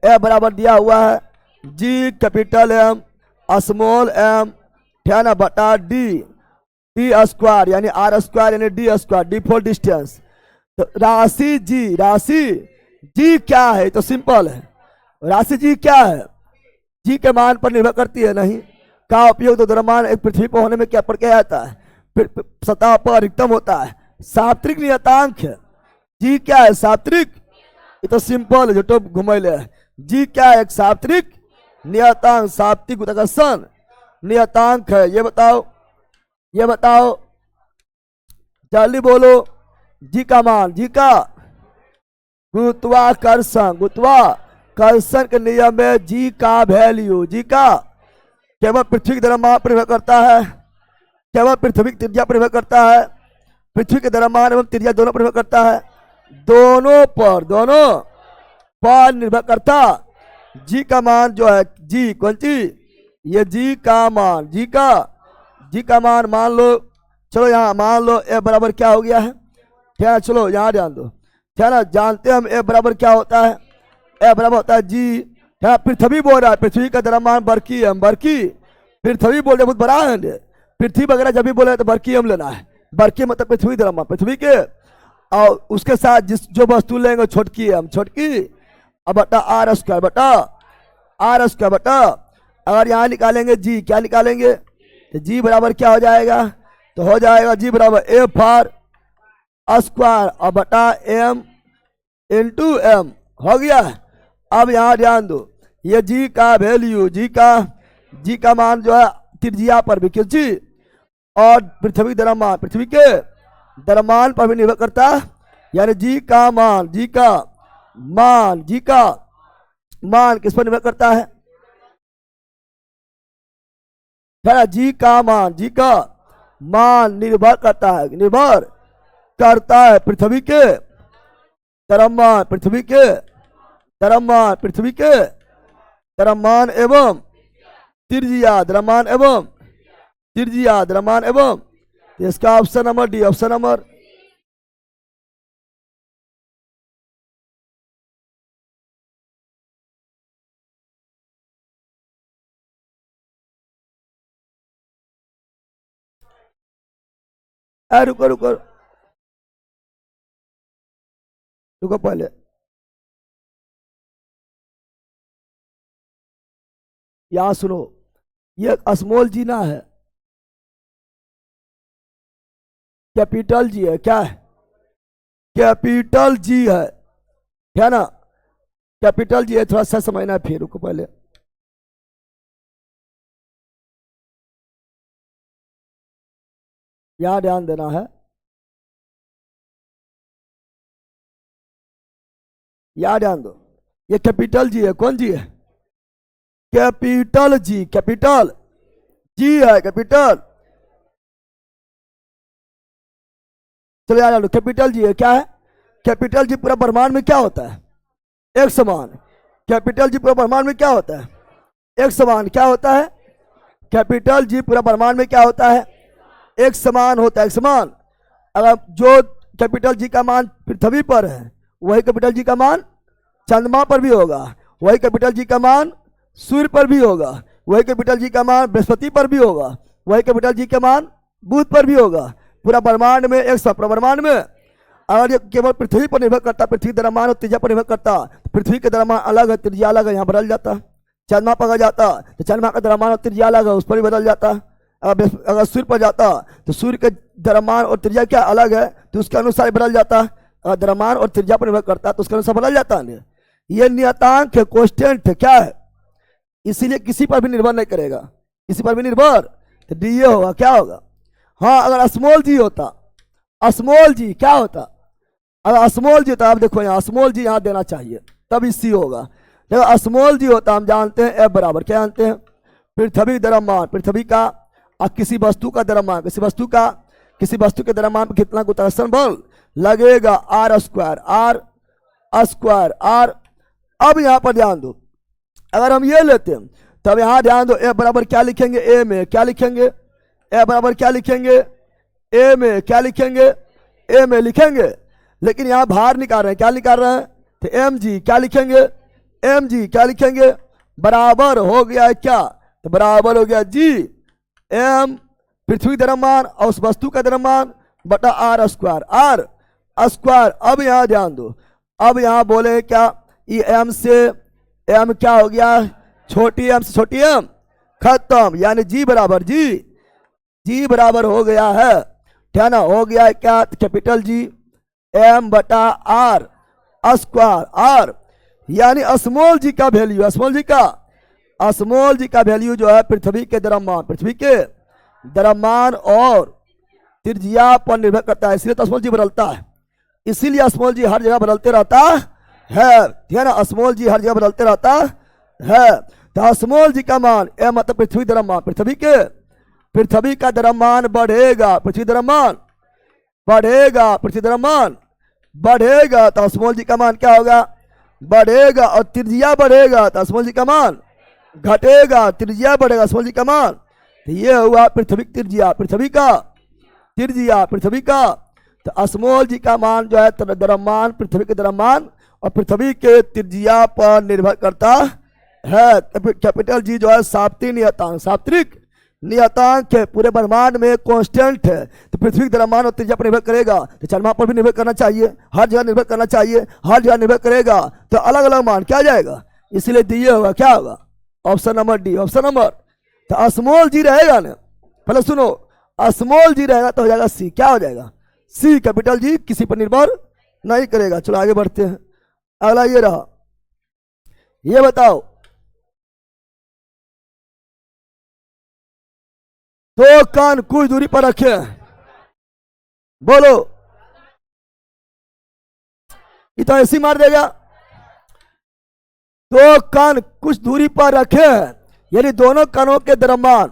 ए बराबर दिया हुआ है G capital M small M, क्या ना बटा डी, डी स्क्वायर यानी आर स्क्वायर यानी D square, D for distance. तो राशि जी क्या है, तो सिंपल है, राशि जी क्या है, जी के मान पर निर्भर करती है नहीं, का उपयोग तो द्रव्यमान एक पृथ्वी पर होने में क्या पर क्या आता है, फिर सतह पर अधिकतम होता है, साप्तरिक नियतांक है। जी क्या है, साप्तरिक, ये तो सिंपल है, जो तो घुमैले है। जी क्या है, एक साप्तरिक नियतांक, साप्तिक गुरुत्वाकर्षण नियतांक है। ये बताओ जल्दी बोलो, जी का मान, जी का गुरुत्वाकर्षण के नियम में जी का वैल्यू, जी का केवल पृथ्वी के द्रव्यमान पर निर्भर करता है, केवल पृथ्वी की त्रिज्या पर निर्भर करता है, पृथ्वी के द्रव्यमान एवं त्रिज्या दोनों पर निर्भर करता है, दोनों पर निर्भर करता। जी का मान जो है, जी कौन सी, ये जी का मान, जी का मान मान लो, चलो यहाँ मान लो ए बराबर क्या हो गया है, क्या है, चलो यहाँ ध्यान दो, क्या ना जानते हैं हम ए बराबर क्या होता है, ए बराबर होता है जी, क्या पृथ्वी बोल रहा है, पृथ्वी का द्रव्यमान बरकी है, बरकी, पृथ्वी बोल रहे बहुत बड़ा है, पृथ्वी वगैरह जब भी बोले तो बरकी हम लेना है, बरकी मतलब पृथ्वी द्रव्यमान पृथ्वी के, और उसके साथ जो वस्तु लेंगे छोटकी है हम, छोटकी, अब बटा आर स्क्वायर बटा, अगर यहाँ निकालेंगे जी, क्या निकालेंगे, तो जी बराबर क्या हो जाएगा, तो हो जाएगा जी बराबर एफ आर स्क्वायर और बटा एम इंटू एम, हो गया। अब यहाँ ध्यान दो, ये जी का वैल्यू, जी का मान जो है त्रिज्या पर भी, किस जी, और पृथ्वी के द्रव्यमान पर भी निर्भर करता है, यानी जी का मान किस पर निर्भर करता है, जी का मान निर्भर करता है पृथ्वी के द्रव्यमान, द्रव्यमान एवं त्रिज्या, द्रव्यमान एवं, इसका option number D, option number, रुको पहले, यहां सुनो, ये स्मॉल जी ना है, कैपिटल जी है, क्या है, कैपिटल जी है ना, कैपिटल जी है, थोड़ा सा समझना फिर, रुको पहले, यहां ध्यान देना है, यहां ध्यान दो, ये कैपिटल जी है, कौन जी है, कैपिटल जी है, कैपिटल, चलो याद लो, कैपिटल जी है, क्या है, कैपिटल जी पूरा ब्रह्मांड में क्या होता है, एक समान, कैपिटल जी पूरा ब्रह्मांड में क्या होता है, एक समान, क्या होता है, कैपिटल जी पूरा ब्रह्मांड में क्या होता है, एक समान होता है, एक समान। अगर जो कैपिटल जी का मान पृथ्वी पर है, वही कैपिटल जी का मान चंद्रमा पर भी होगा, वही कैपिटल जी का मान सूर्य पर भी होगा, वही कैपिटल जी का मान बृहस्पति पर भी होगा, वही कैपिटल जी का मान बुध पर भी होगा, पूरा ब्रह्मांड में एक ब्रह्मांड में। अगर ये केवल पृथ्वी पर निर्भर करता, पृथ्वी के द्रव्यमान और त्रिज्या पर निर्भर करता, पृथ्वी के द्रव्यमान अलग है, त्रिज्या अलग है, यहाँ बदल जाता, चंद्रमा पर अगर जाता तो चंद्रमा का द्रव्यमान और त्रिज्या अलग है, उस पर भी बदल जाता, अगर सूर्य पर जाता तो सूर्य के द्रव्यमान और त्रिज्या क्या अलग है, तो उसके अनुसार बदल जाता, अगर द्रव्यमान और त्रिज्या पर निर्भर करता तो उसके अनुसार बदल जाता है। ये नियतांक है, कांस्टेंट है, क्या है, इसीलिए किसी पर भी निर्भर नहीं करेगा, किसी पर भी निर्भर, तो डी ए होगा, क्या होगा। हाँ अगर स्मॉल जी होता, स्मॉल जी क्या होता, अगर स्मॉल जी होता, आप देखो यहाँ स्मॉल जी यहाँ देना चाहिए, तब सी होगा। देखो स्मॉल जी होता, हम जानते हैं एफ बराबर क्या जानते हैं, पृथ्वी द्रव्यमान, पृथ्वी का और किसी वस्तु का द्रव्यमान, किसी वस्तु का किसी वस्तु के द्रव्यमान पर कितना गुरुत्वाकर्षण बल लगेगा, r square, r square r. अब यहां पर ध्यान दो, अगर हम ये लेते हैं तब यहां ध्यान दो, ए बराबर क्या लिखेंगे, ए में क्या लिखेंगे, ए बराबर क्या लिखेंगे, ए में क्या लिखेंगे, ए में लिखेंगे। लेकिन यहां भार निकाल रहे हैं, क्या निकाल रहे हैं, तो एम जी क्या लिखेंगे, एम जी क्या लिखेंगे, बराबर हो गया है क्या, तो बराबर हो गया जी एम पृथ्वी द्रव्यमान और उस वस्तु का द्रव्यमान बटा आर स्क्वायर, आर स्क्वायर। अब यहां ध्यान दो, अब यहां बोले क्या, ई एम से एम क्या हो गया, छोटी एम से छोटी एम खत्म, यानी जी बराबर जी बराबर हो गया है ना, हो गया है क्या, कैपिटल जी एम बटा आर स्क्वायर आर। यानी स्मॉल जी का वैल्यू, स्मॉल जी का वैल्यू जो है पृथ्वी के द्रव्यमान और त्रिज्या पर निर्भर करता है, इसलिए तो स्मॉल जी बदलता है, इसीलिए स्मॉल जी हर जगह बदलते रहता है, ठीक है ना, स्मॉल जी हर जगह बदलते रहता है। तो स्मॉल जी का मान ए मतलब पृथ्वी द्रव्यमान, पृथ्वी का द्रव्यमान बढ़ेगा, पृथ्वी द्रव्यमान बढ़ेगा तो स्मॉल जी का मान क्या होगा, बढ़ेगा, और त्रिज्या बढ़ेगा तो स्मॉल जी का मान घटेगा, त्रिज्या बढ़ेगा स्मॉल जी का मान। तो ये हुआ पृथ्वी त्रिज्या, पृथ्वी का तो स्मॉल जी का मान जो है द्रव्यमान, पृथ्वी के द्रव्यमान और पृथ्वी के त्रिज्या पर निर्भर करता है। कैपिटल जी जो है साप्तरिक नियतांक है, पूरे ब्रह्मांड में कांस्टेंट है, तो पृथ्वी द्रव्यमान और त्रिज्या पर निर्भर करेगा, तो चंद्रमा पर भी निर्भर करना चाहिए, हर जगह निर्भर करना चाहिए, हर जगह निर्भर करेगा, तो अलग अलग मान क्या जाएगा, इसलिए दिए होगा क्या होगा, option number D, option number. तो स्मॉल जी रहेगा ना, पहले सुनो, स्मॉल जी रहेगा तो हो जाएगा सी, क्या हो जाएगा सी, कैपिटल जी किसी पर निर्भर नहीं करेगा। चलो आगे बढ़ते हैं, अगला ये रहा, ये बताओ दो कान कुछ दूरी पर रखे, बोलो, ये तो ऐसी मार देगा, दो कान कुछ दूरी पर रखे हैं, यानी दोनों कानों के द्रव्यमान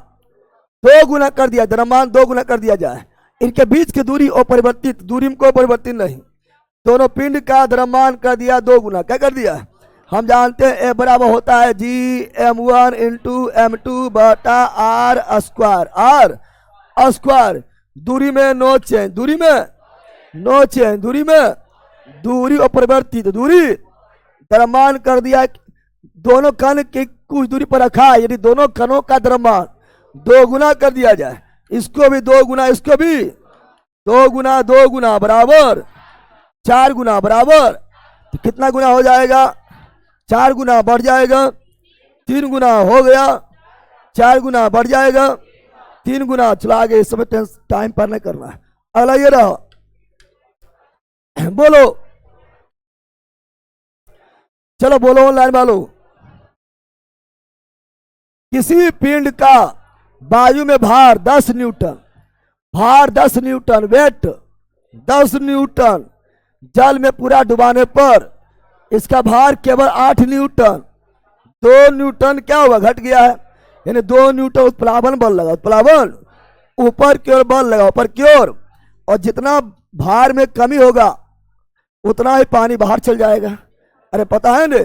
2 गुना कर दिया, द्रव्यमान 2 गुना कर दिया जाए, इनके बीच की दूरी अपरिवर्तित, दूरी को परिवर्तित नहीं, दोनों पिंड का द्रव्यमान कर दिया 2 गुना, क्या कर दिया, हम जानते हैं ए बराबर होता है जी m1 इंटू m2 बटा आर स्क्वायर, दूरी में नो चेंज, दूरी अपरिवर्तित, दूरी द्रव्यमान कर दिया, दोनों कण के कुछ दूरी पर रखा है, यदि दोनों कणों का द्रव्यमान 2 गुना कर दिया जाए, इसको भी 2 गुना, इसको भी 2 गुना बराबर 4 गुना बराबर, तो कितना गुना हो जाएगा, 4 गुना बढ़ जाएगा, 3 गुना हो गया, 4 गुना बढ़ जाएगा, 3 गुना। चला आगे, इस समय टाइम पर नहीं करना है। अगला ये रहा, बोलो, चलो बोलो ऑनलाइन वालों, किसी पिंड का वायु में भार 10 न्यूटन, वेट 10 न्यूटन, जल में पूरा डुबाने पर इसका भार केवल 8 न्यूटन, 2 न्यूटन क्या हुआ, घट गया है, यानी 2 न्यूटन उत्प्लावन बल लगा, उत्प्लावन ऊपर की ओर बल लगा, ऊपर की ओर, और जितना भार में कमी होगा उतना ही पानी बाहर चल जाएगा। अरे पता है ना,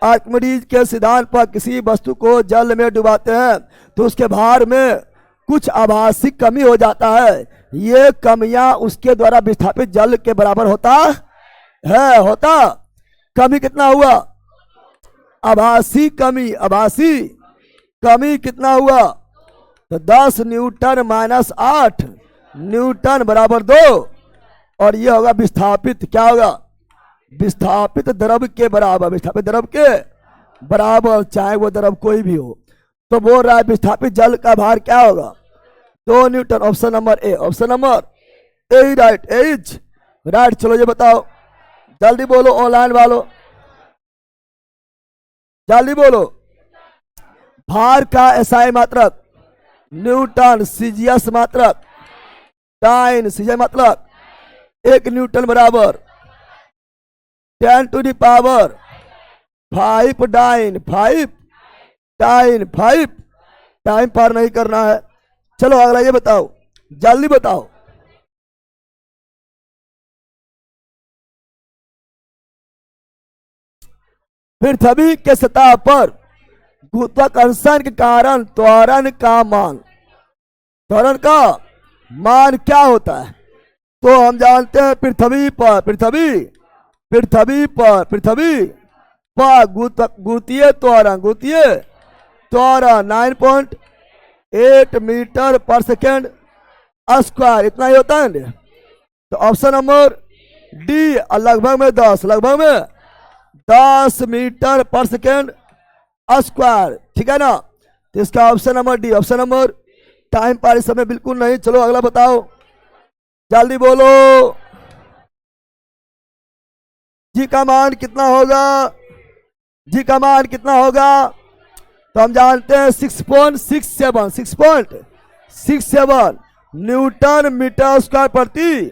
आर्किमिडीज के सिद्धांत पर किसी वस्तु को जल में डुबाते हैं तो उसके भार में कुछ आभासी कमी हो जाता है, ये कमियां उसके द्वारा विस्थापित जल के बराबर होता है, कमी कितना हुआ, आभासी कमी कितना हुआ, तो 10 न्यूटन माइनस 8 न्यूटन बराबर 2, और ये होगा विस्थापित, क्या होगा, विस्थापित द्रव के बराबर, चाहे वो द्रव कोई भी हो। तो बोल रहा है विस्थापित जल का भार क्या होगा, 2 Newton, option number A, right. चलो ये बताओ, जल्दी बोलो ऑनलाइन वालों, जल्दी बोलो, भार का एसआई मात्रक न्यूटन, सीजीएस मात्रक डाइन, सीजीएस मात्रक 1 न्यूटन बराबर 10 to the power 5 dyne, 5 time पार नहीं करना है। चलो अगला ये बताओ, जल्दी बताओ, पृथ्वी के सतह पर गुरुत्वाकर्षण के कारण त्वरण का मान क्या होता है? तो हम जानते हैं पृथ्वी पर गुरुत्वीय त्वरण 9.8 मीटर पर सेकेंड स्क्वायर, इतना ही होता है। तो ऑप्शन नंबर डी लगभग में 10 मीटर पर सेकेंड स्क्वायर, ठीक है ना। तो इसका option number D. Option number, time पार इस समय बिल्कुल नहीं। चलो अगला बताओ, जल्दी बोलो। जी का मान कितना होगा? तो हम जानते हैं 6.67 न्यूटन मीटर स्क्वायर प्रति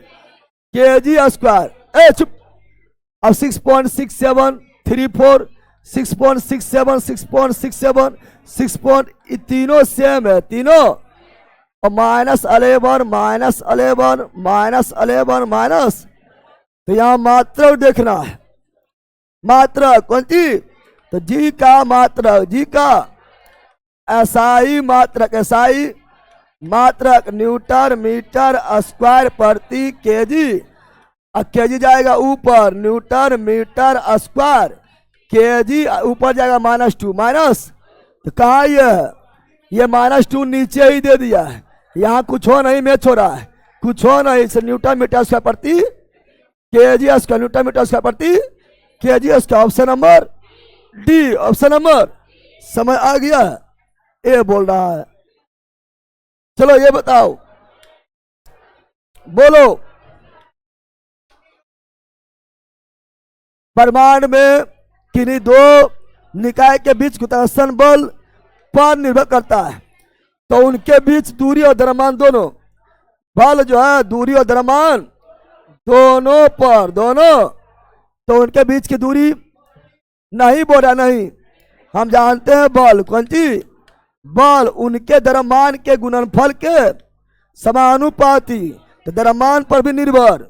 केजी स्क्वायर। चुप। अब 6.6734 6.67 तीनों सेम है, तीनों। और -11 तो यहाँ मात्रक देखना है। मात्रक कौन सी? तो जी का एसआई मात्रक न्यूटन मीटर स्क्वायर प्रति केजी। अब केजी जाएगा ऊपर, न्यूटन मीटर स्क्वायर, केजी ऊपर जाएगा -2 तो कहाँ ये -2 नीचे ही दे दिया है। यहाँ कुछ हो नहीं, मैच हो रहा है, कुछ हो नहीं। से न्यूटन मीटर स्क्वायर प्रति KG square, newton metre square प्रति KG square. Option number D. Option number, समय आ गया है, ए बोल रहा है। चलो ये बताओ, बोलो। ब्रह्मांड में किन्हीं दो निकाय के बीच गुरुत्वाकर्षण बल पर निर्भर करता है। तो उनके बीच दूरी और द्रव्यमान दोनों, बल जो है दूरी और द्रव्यमान दोनों, तो उनके बीच की दूरी नहीं बोला नहीं। हम जानते हैं बल कौन सी? बल उनके द्रव्यमान के गुणनफल के समानुपाती, तो द्रव्यमान पर भी निर्भर,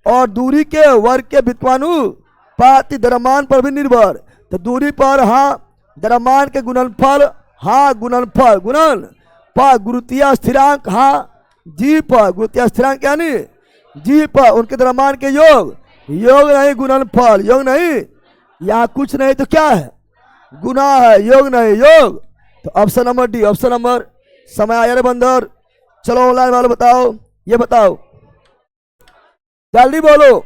और दूरी के वर्ग के व्युत्क्रमानुपाती द्रव्यमान पर भी निर्भर। तो दूरी पर हाँ द्रव्यमान के गुणनफल, हाँ गुणनफल गुरुत्वीय स्थिरांक, हाँ जी पर गुरुत्वीय स्थिरांक यानी जी पर उनके द्रव्यमान के योग नहीं गुणनफल, योग नहीं। यहाँ कुछ नहीं तो क्या है? गुना है, योग नहीं योग। तो option number D. Option number, समय आया रे बंदर। चलो ऑनलाइन वाले बताओ, ये बताओ, जल्दी बोलो।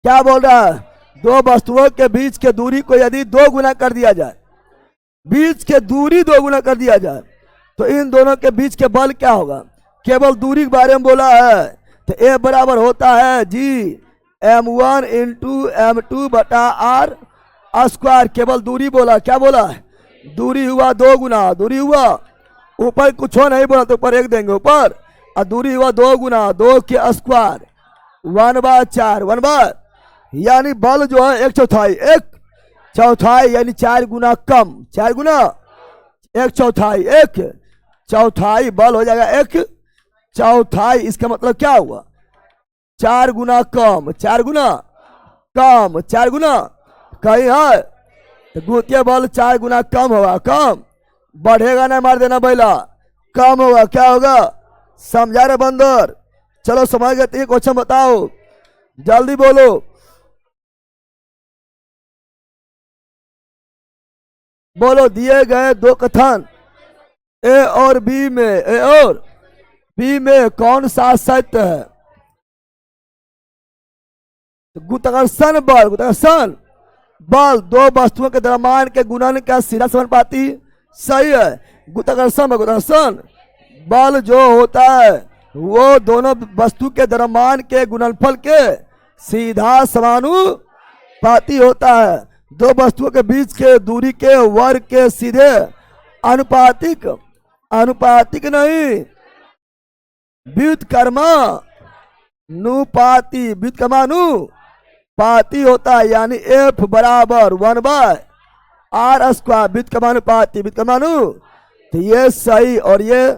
क्या बोल रहा है? दो वस्तुओं के बीच के दूरी को यदि 2 गुना कर दिया जाए, बीच के दूरी 2 गुना कर दिया जाए, तो इन दोनों के बीच के बल क्या होगा? केवल दूरी के बारे में बोला है। तो ए बराबर होता है जी m1 × m2 बटा r स्क्वायर। केवल दूरी बोला, क्या बोला है? दूरी हुआ 2 गुना, दूरी हुआ, ऊपर कुछ हो नहीं बोला तो ऊपर 1 देंगे ऊपर, और दूरी हुआ 2 गुना 2 के स्क्वायर 1/4 यानी बल जो है 1/4 यानी 4 गुना कम, 4 गुना 1/4 बल हो जाएगा 1/4। इसका मतलब क्या हुआ? 4 गुना कम, 4 गुना कहीं है तो गुरुत्वीय बल 4 गुना कम होगा, कम बढ़ेगा ना, मार देना बैला, कम होगा। क्या होगा? समझा रहे बंदर? चलो समझ गए। एक क्वेश्चन बताओ, जल्दी बोलो। बोलो, दिए गए 2 कथन ए और बी में कौन सा सत्य है? गुरुत्वाकर्षण बल 2 वस्तुओं के द्रव्यमान के गुणन का सीधा समानुपाती, सही है। गुरुत्वाकर्षण बल जो होता है वो दोनों वस्तु के द्रव्यमान के गुणनफल के सीधा समानुपाती होता है। 2 वस्तुओं के बीच के दूरी के वर्ग के सीधे अनुपातिक नहीं, व्युत्क्रमानुपाती होता है। यानी F बराबर 1/r स्क्वायर, व्युत्क्रमानुपाती तो ये सही और ये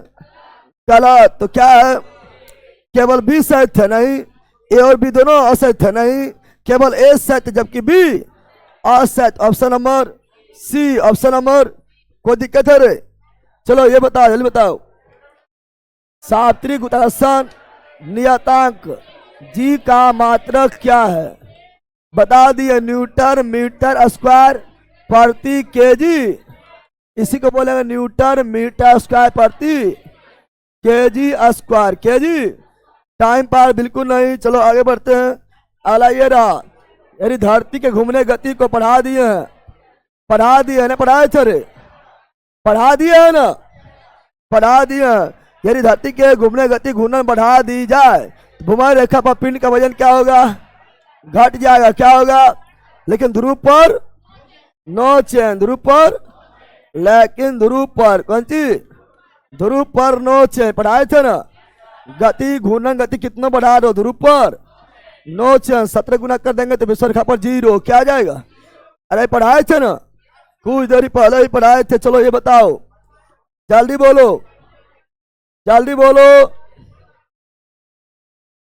गलत। तो क्या है? केवल बी सही थे नहीं, ए और बी दोनों असत्य है, नहीं केवल ए सत्य जबकि बी असत्य। Option number C, option number, कोई दिक्कत है रे? चलो ये बताओ, जल्दी बताओ। सावित्री गुरुत्वाकर्षण नियतांक जी का मात्रक क्या है? बता दिए, न्यूटन मीटर स्क्वायर प्रति केजी। इसी को बोलेंगे न्यूटन मीटर स्क्वायर प्रति केजी स्क्वायर। केजी टाइम पार बिल्कुल नहीं। चलो आगे बढ़ते हैं। अगला ये रहा, यानी धरती के घूमने गति को बढ़ा दिए हैं, पढ़ा दिए है ना, पढ़ाए थे रे, पढ़ा दिए है ना, पढ़ा दिए हैं। यदि धरती के घूमने गति घूर्णन बढ़ा दी जाए तो भूमध्य रेखा पर पिंड का वजन क्या होगा? घट जाएगा। क्या होगा? लेकिन ध्रुव पर नो चेंज, ध्रुव पर, लेकिन ध्रुव पर कौन चीज? ध्रुव पर नो चेंज, पढ़ाए थे ना। गति घूर्णन गति कितना बढ़ा दो? ध्रुव पर नो चेंज, 17 गुना कर देंगे तो विषुवत रेखा पर 0 क्या आ जाएगा? अरे पढ़ाए थे ना, कुछ देर पहले ही पढ़ाए थे। चलो ये बताओ, जल्दी बोलो, जल्दी बोलो।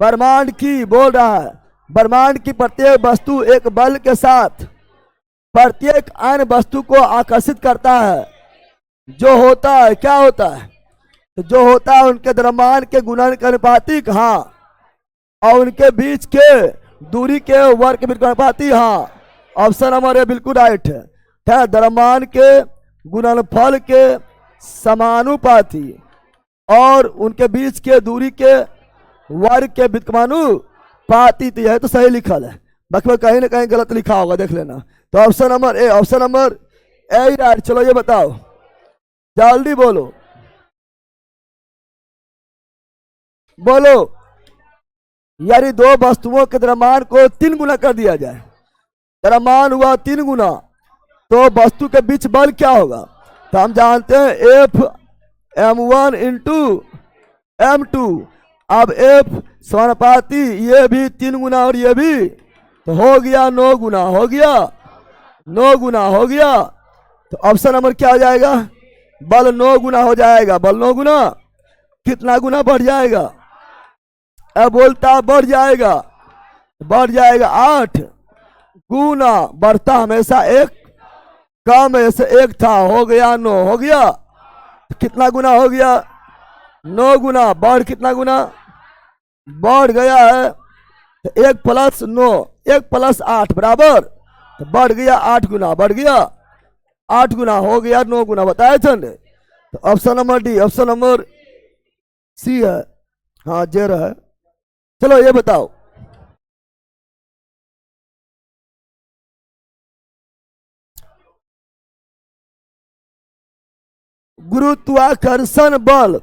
ब्रह्मांड की, बोल रहा है, ब्रह्मांड की प्रत्येक वस्तु एक बल के साथ प्रत्येक अन्य वस्तु को आकर्षित करता है। जो होता है, क्या होता है? तो जो होता है उनके द्रव्यमान के गुणन के अनुपातिक, हाँ, और उनके बीच के दूरी के वर्ग के बीच अनुपाती, हाँ। ऑप्शन हमारे बिल्कुल राइट है। द्रव्यमान के गुणनफल के समानुपाती और उनके बीच के दूरी के वर्ग के व्युत्क्रमानुपाती। तो यह तो सही लिखल है, बाकी में कहीं ना कहीं गलत लिखा होगा, देख लेना। तो option number A, option number A right. चलो ये बताओ, जल्दी बोलो, बोलो। यानी दो वस्तुओं के द्रव्यमान को 3 गुना कर दिया जाए, द्रव्यमान हुआ 3 गुना, तो वस्तु के बीच बल क्या होगा? तो हम जानते हैं एफ m1 इंटू m2। अब एफ समानुपाती, ये भी 3 गुना और ये भी, तो हो गया 9 गुना, हो गया 9 गुना, हो गया। तो ऑप्शन नंबर क्या हो जाएगा? बल 9 गुना हो जाएगा। बल 9 गुना, कितना गुना बढ़ जाएगा? अब बोलता बढ़ जाएगा, बढ़ जाएगा 8 गुना। बढ़ता हमेशा एक, कम ऐसे 1 था, हो गया 9, हो गया। कितना गुना हो गया? 9 गुना। बढ़ कितना गुना? बढ़ गया है 1 प्लस 9, 1 प्लस 8 बराबर, तो बढ़ गया 8 गुना, बढ़ गया 8 गुना, हो गया 9 गुना। बताया थे। तो option number D, option number C है, हाँ जेर है। चलो ये बताओ, गुरुत्वाकर्षण बल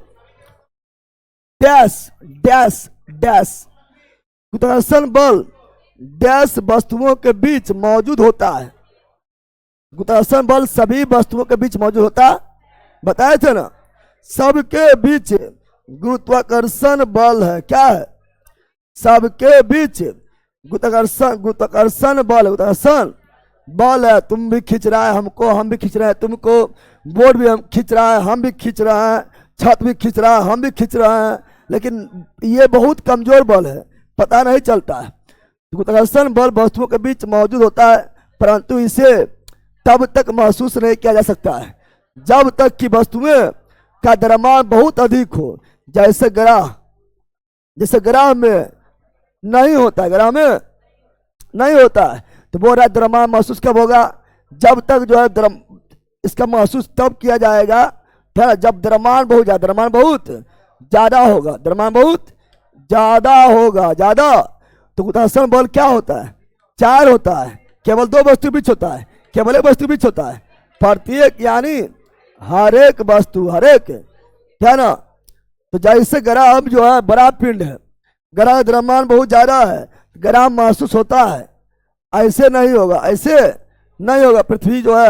डैश डैश डैश, गुरुत्वाकर्षण बल डैश वस्तुओं के बीच मौजूद होता है। गुरुत्वाकर्षण बल सभी वस्तुओं के बीच मौजूद होता, बताए थे ना, सबके बीच गुरुत्वाकर्षण बल है। क्या है? सबके बीच गुरुत्वाकर्षण, गुरुत्वाकर्षण बल, गुरुत्वाकर्षण बल है। तुम भी खींच रहा है हमको, हम भी खींच रहे हैं तुमको, बोर्ड भी हम खींच रहा है, हम भी खींच रहे हैं, छत भी खींच रहा है, हम भी खींच रहे हैं, लेकिन ये बहुत कमजोर बल है, पता नहीं चलता है। गुरुत्वाकर्षण बल वस्तुओं के बीच मौजूद होता है, परंतु इसे तब तक महसूस नहीं किया जा सकता है जब तक कि वस्तुएं का द्रव्यमान बहुत अधिक हो। जैसे ग्रह, जैसे ग्रह में नहीं होता है, ग्रह में नहीं होता है, तो बोल रहा है द्रव्यमान महसूस कब होगा? जब तक जो है इसका महसूस तब किया जाएगा जब द्रव्यमान बहुत ज्यादा, द्रव्यमान बहुत ज्यादा होगा, द्रव्यमान बहुत ज्यादा होगा, ज्यादा। तो गुरुत्वाकर्षण बल क्या होता है? 4 होता है, केवल 2 वस्तु बीच होता है, केवल 1 वस्तु बीच होता है, प्रत्येक यानी हर एक वस्तु, हर एक, क्या ना। तो जैसे ग्रह जो है बड़ा पिंड है, ग्रह का द्रव्यमान बहुत ज्यादा है, ग्रह महसूस होता है, ऐसे नहीं होगा, ऐसे नहीं होगा। पृथ्वी जो है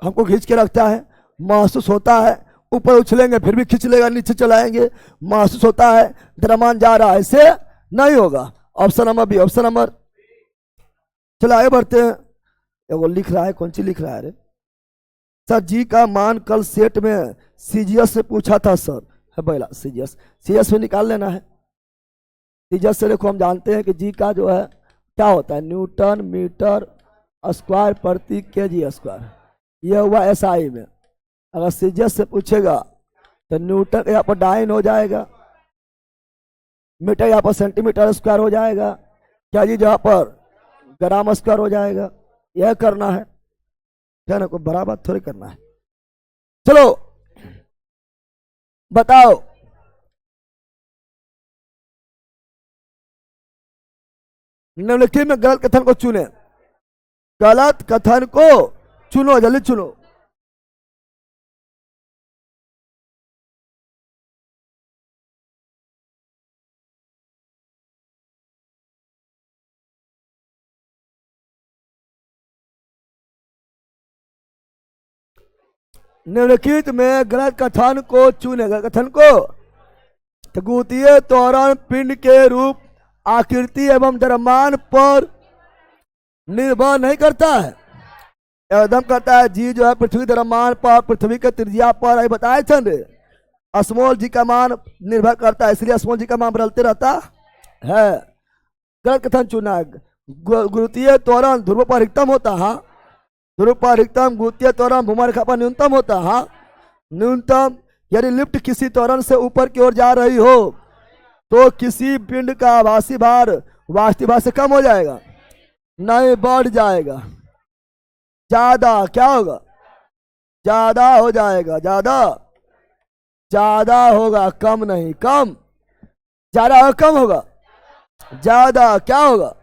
हमको खींच के रखता है, महसूस होता है, ऊपर उछलेंगे फिर भी खींच लेगा, नीचे चलाएंगे महसूस होता है, द्रव्यमान जा रहा है, ऐसे नहीं होगा। Option number B, option number. चलो आगे बढ़ते हैं। वो लिख रहा है, कौन सी लिख रहा है रे? सर जी का मान कल सेट में सीजीएस से पूछा था सर, है पहला सीजीएस, सीजीएस में निकाल लेना है। तीजस से देखो हम जानते हैं कि जी का जो है क्या होता है, न्यूटन मीटर स्क्वायर प्रति केजी स्क्वायर। यह हुआ एसआई में। अगर सीजस से पूछेगा तो न्यूटन यहाँ पर डाइन हो जाएगा, मीटर यहाँ पर सेंटीमीटर स्क्वायर हो जाएगा, क्या जी जहाँ पर ग्राम स्क्वायर हो जाएगा। यह करना है क्या ना, कोई बड़ा बात थोड़ी करना है। चलो बताओ, निम्नलिखित में गलत कथन को चुने। गलत कथन को चुनो, जल्दी चुनो। निम्नलिखित में गलत कथन को चुने। गलत कथन को, तो गुरुत्वीय त्वरण पिंड के रूप, आकृति एवं द्रव्यमान पर निर्भर नहीं करता है, एकदम करता है। जी जो है पृथ्वी द्रव्यमान पर, पृथ्वी के त्रिज्या पर, अभी बताए थे स्मॉल जी का मान निर्भर करता है, इसलिए स्मॉल जी का मान बदलते रहता है। गलत कथन चुना। गुरुत्वीय त्वरण ध्रुव पर अधिकतम होता है, ध्रुव पर अधिकतम। गुरुत्वीय त्वरण भूमध्यरेखा पर न्यूनतम होता है, न्यूनतम। यदि लिफ्ट किसी त्वरण से ऊपर की ओर जा रही हो तो किसी पिंड का आभासी भार वास्तविक भार से कम हो जाएगा, नहीं बढ़ जाएगा, ज्यादा क्या होगा, ज्यादा हो जाएगा, ज्यादा ज्यादा होगा, कम नहीं, कम ज्यादा होगा, कम होगा, ज्यादा क्या होगा,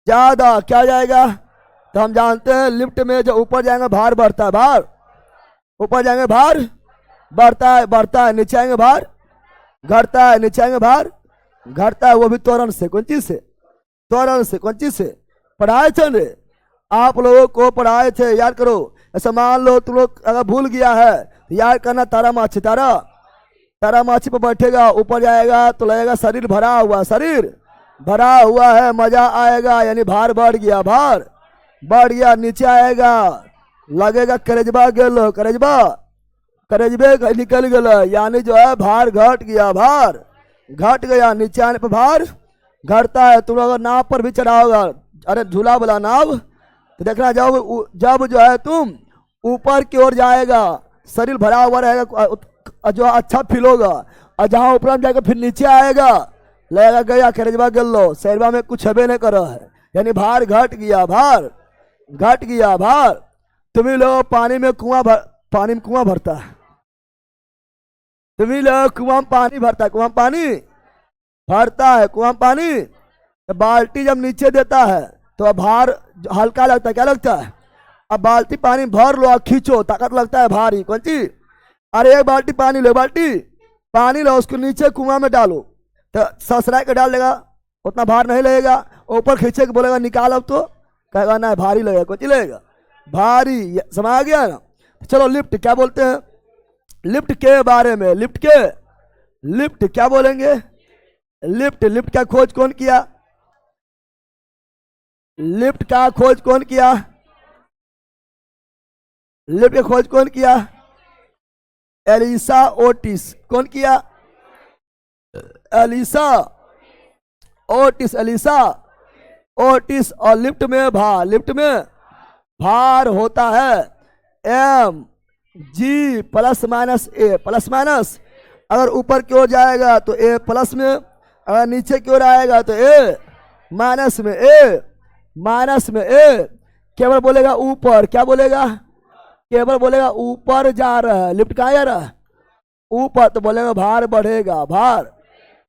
ज्यादा क्या जाएगा। तो हम जानते हैं लिफ्ट में जो ऊपर जाएंगे भार बढ़ता है, भार ऊपर जाएंगे भार बढ़ता है, बढ़ता है, नीचे आएंगे भार घटता है, नीचे आएंगे भार घटता है। वो भी त्वरण से। कौन चीज से? त्वरण से। कौन चीज से? पढ़ाए थे रे, आप लोगों को पढ़ाए थे, याद करो। ऐसा मान लो तुम लोग अगर भूल गया है तो याद करना, तारामाछी, तारामाछी पर बैठेगा, ऊपर जाएगा तो लगेगा शरीर भरा हुआ, शरीर भरा हुआ है, मजा आएगा, यानी भार बढ़ गया, भार बढ़ गया। नीचे आएगा लगेगा करेजबा गेलो, करेजबा करेजबे निकल गया, यानी जो है भार घट गया, भार घट गया। नीचे आने पर भार घटता है। तुम अगर नाव पर भी चढ़ा होगा, अरे झूला वाला नाव, तो देखना जब जो है तुम ऊपर की ओर जाएगा शरीर भरा हुआ रहेगा, जो अच्छा फील होगा, और जहाँ ऊपर जाएगा फिर नीचे आएगा लगेगा गया करेजबा गेलो, शरीर में कुछ हबे नहीं कर रहा है, यानी भार घट गया, भार घट गया, भार। तुम्हें लोग पानी में कुआं भरता है, तुम्हें लोग कुआं में पानी भरता है, कुआं में पानी भरता है, कुआं में पानी। तो बाल्टी जब नीचे देता है तो भार हल्का लगता है, क्या लगता है? अब बाल्टी पानी भर लो, खींचो, ताकत लगता है भारी। कौन चीज? अरे एक बाल्टी पानी लो, बाल्टी पानी लो, उसको नीचे कुआं में डालो, तो ससरा के डाल देगा, उतना भार नहीं लगेगा। ऊपर खींचे के बोलेगा निकाल, अब तो कहेगा ना भारी लगेगा। कौन चीज लगेगा? भारी। समझ आ गया ना? चलो लिफ्ट क्या बोलते हैं, लिफ्ट के बारे में, लिफ्ट क्या बोलेंगे? लिफ्ट का खोज कौन किया? लिफ्ट का खोज कौन किया? लिफ्ट का खोज कौन किया? Elisha Otis. कौन किया? Elisha Otis, Elisha Otis. और लिफ्ट में भार होता है m g plus minus a, plus minus. अगर ऊपर की ओर जाएगा तो ए प्लस में, अगर नीचे की ओर आएगा तो ए माइनस में, ए माइनस में। ए केवल बोलेगा ऊपर, क्या बोलेगा? केवल बोलेगा ऊपर जा रहा है। लिफ्ट कहाँ जा रहा है? ऊपर, तो बोलेगा भार बढ़ेगा, भार।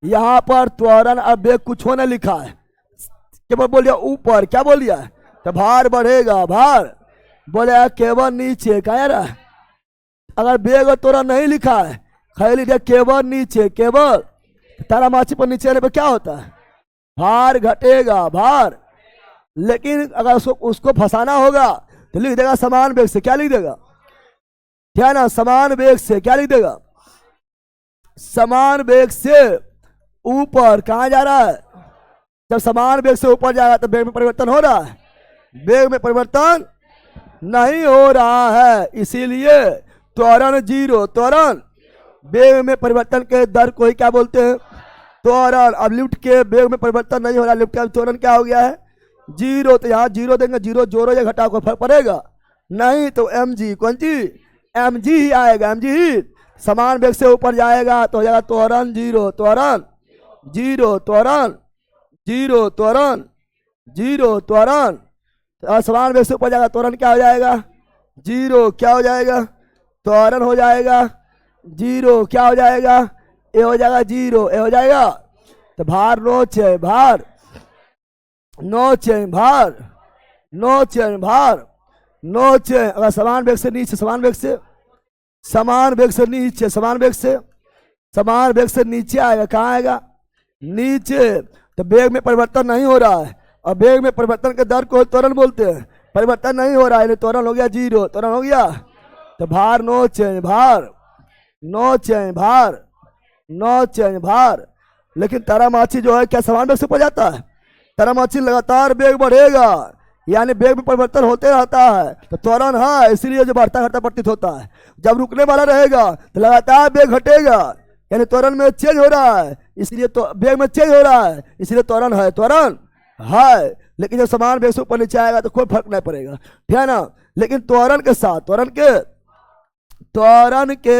यहाँ पर त्वरण और वेग कुछ होने लिखा है, केवल बोल दिया ऊपर, क्या बोल दिया? तो भार बढ़ेगा, भार। बोलेगा केवल नीचे, कहाँ जा रहा है? अगर वेग और त्वरण नहीं लिखा है, खाली दिया केवल नीचे, केवल, तारामाछी पर नीचे आने पर क्या होता है? भार घटेगा, भार। लेकिन अगर उसको फंसाना होगा तो लिख देगा समान वेग से। क्या लिख देगा? क्या ना, समान वेग से। क्या लिख देगा? समान वेग से ऊपर। कहाँ जा रहा है? जब समान वेग से ऊपर जाएगा तो वेग में परिवर्तन हो रहा है? वेग में परिवर्तन नहीं हो रहा है, इसीलिए त्वरण जीरो। त्वरण वेग में परिवर्तन के दर को ही क्या बोलते हैं? त्वरण। अब लिफ्ट के वेग में परिवर्तन नहीं हो रहा, लिफ्ट का त्वरण क्या हो गया है? 0। तो यहाँ 0 देंगे, 0 जोड़ो या घटाओ, कोई फर्क पड़ेगा नहीं। तो mg, कौन चीज? mg ही आएगा, mg ही। समान वेग से ऊपर जाएगा तो हो जाएगा त्वरण 0, त्वरण 0, त्वरण 0, त्वरण 0, त्वरण। समान वेग से ऊपर जाएगा, त्वरण क्या हो जाएगा? 0। क्या हो जाएगा? त्वरण हो जाएगा 0। क्या हो जाएगा? ए हो जाएगा 0, ए हो जाएगा। तो भार नो चेंज, भार नो चेंज, भार नो चेंज, भार नो चेंज। अगर समान वेग से नीचे, समान वेग से, समान वेग से नीचे, समान वेग से, समान वेग से नीचे आएगा, कहाँ आएगा? नीचे। तो वेग में परिवर्तन नहीं हो रहा है, और वेग में परिवर्तन के दर को त्वरण बोलते हैं। परिवर्तन नहीं हो रहा है, त्वरण हो गया 0, त्वरण हो गया। तो भार नो चेंज, भार नो चेंज, भार नो चेंज, भार। लेकिन तारामाछी जो है क्या समान वेग से ऊपर जाता है? तारामाछी लगातार वेग बढ़ेगा, यानी वेग में परिवर्तन होते रहता है, तो त्वरण है, इसीलिए जो बढ़ता घटता प्रतीत होता है। जब रुकने वाला रहेगा तो लगातार वेग घटेगा, यानी त्वरण में चेंज हो रहा है, इसलिए तो वेग में चेंज हो रहा है, इसलिए त्वरण है, त्वरण है। लेकिन जब समान वेग से ऊपर नीचे आएगा तो कोई फर्क नहीं पड़ेगा, ठीक है ना। लेकिन त्वरण के साथ, त्वरण के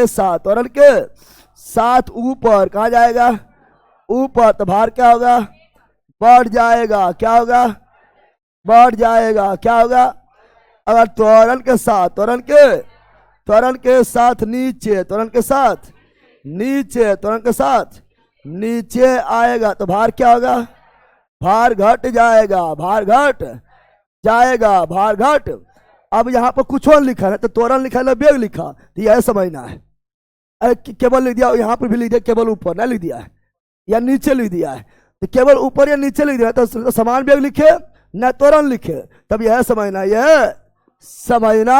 साथ, त्वरण के साथ ऊपर कहाँ जाएगा? ऊपर। तो भार क्या होगा? बढ़ जाएगा। क्या होगा? बढ़ जाएगा। क्या होगा? अगर त्वरण के साथ, त्वरण के साथ नीचे, त्वरण के साथ नीचे, त्वरण के साथ नीचे आएगा तो भार क्या होगा? भार घट जाएगा, भार घट जाएगा, भार घट। अब यहाँ पर कुछ और लिखा है, तो त्वरण लिखा है, वेग लिखा, तो यह समझना है। अरे केवल लिख दिया, यहाँ पर भी लिख दिया, केवल ऊपर ना लिख दिया है या नीचे लिख दिया है, तो केवल ऊपर या नीचे लिख दिया तो समान वेग लिखे न त्वरण लिखे, तब यह समझना, यह समझना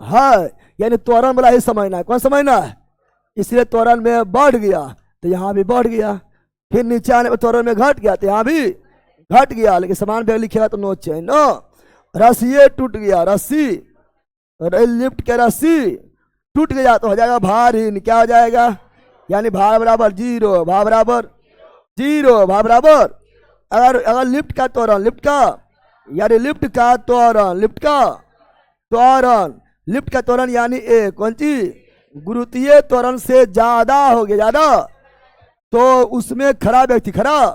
है, यानी त्वरण वाला ही समझना है। कौन समझना है? इसलिए त्वरण में बढ़ गया तो यहाँ भी बढ़ गया, फिर नीचे आने पर त्वरण में घट गया तो यहाँ भी घट गया, लेकिन समान वेग लिखेगा तो नो चेंज, नो। रस्सी टूट गया, रस्सी, लिफ्ट के रस्सी टूट गया तो हो जाएगा भारहीन। क्या हो जाएगा? यानी भार बराबर 0, भार बराबर 0, भार बराबर। अगर लिफ्ट का त्वरण, लिफ्ट का यानी लिफ्ट का त्वरण, लिफ्ट का त्वरण, लिफ्ट का त्वरण यानी ए, कौन चीज? गुरुत्वीय त्वरण से ज्यादा हो गया, ज्यादा, तो उसमें खड़ा व्यक्ति, खड़ा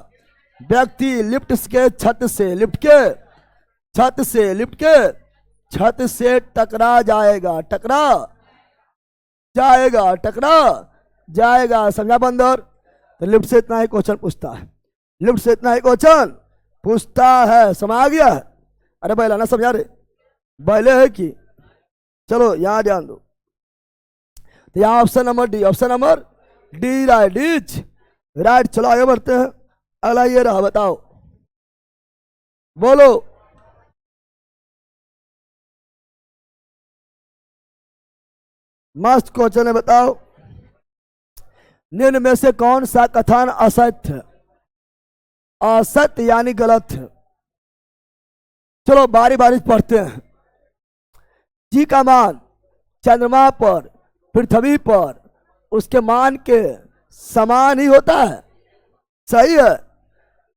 व्यक्ति लिफ्ट के छत से, लिफ्ट के छत से, लिफ्ट के छत से टकरा जाएगा, टकरा जाएगा, टकरा जाएगा। समझा बंदर? तो लिफ्ट से इतना ही क्वेश्चन पूछता है, लिफ्ट से इतना ही क्वेश्चन पूछता है। समझ आ गया? अरे भाई ना समझा रहे पहले है कि चलो यहां ध्यान दो। तो यहाँ option number D, option number D right, डीच राइट। चलो आगे बढ़ते हैं, अगला ये रहा, बताओ, बोलो। मस्त क्वेश्चन है, बताओ। निम्न में से कौन सा कथन असत्य है? असत्य यानी गलत है। चलो बारी बारी पढ़ते हैं। जी का मान चंद्रमा पर, पृथ्वी पर उसके मान के समान ही होता है, सही है।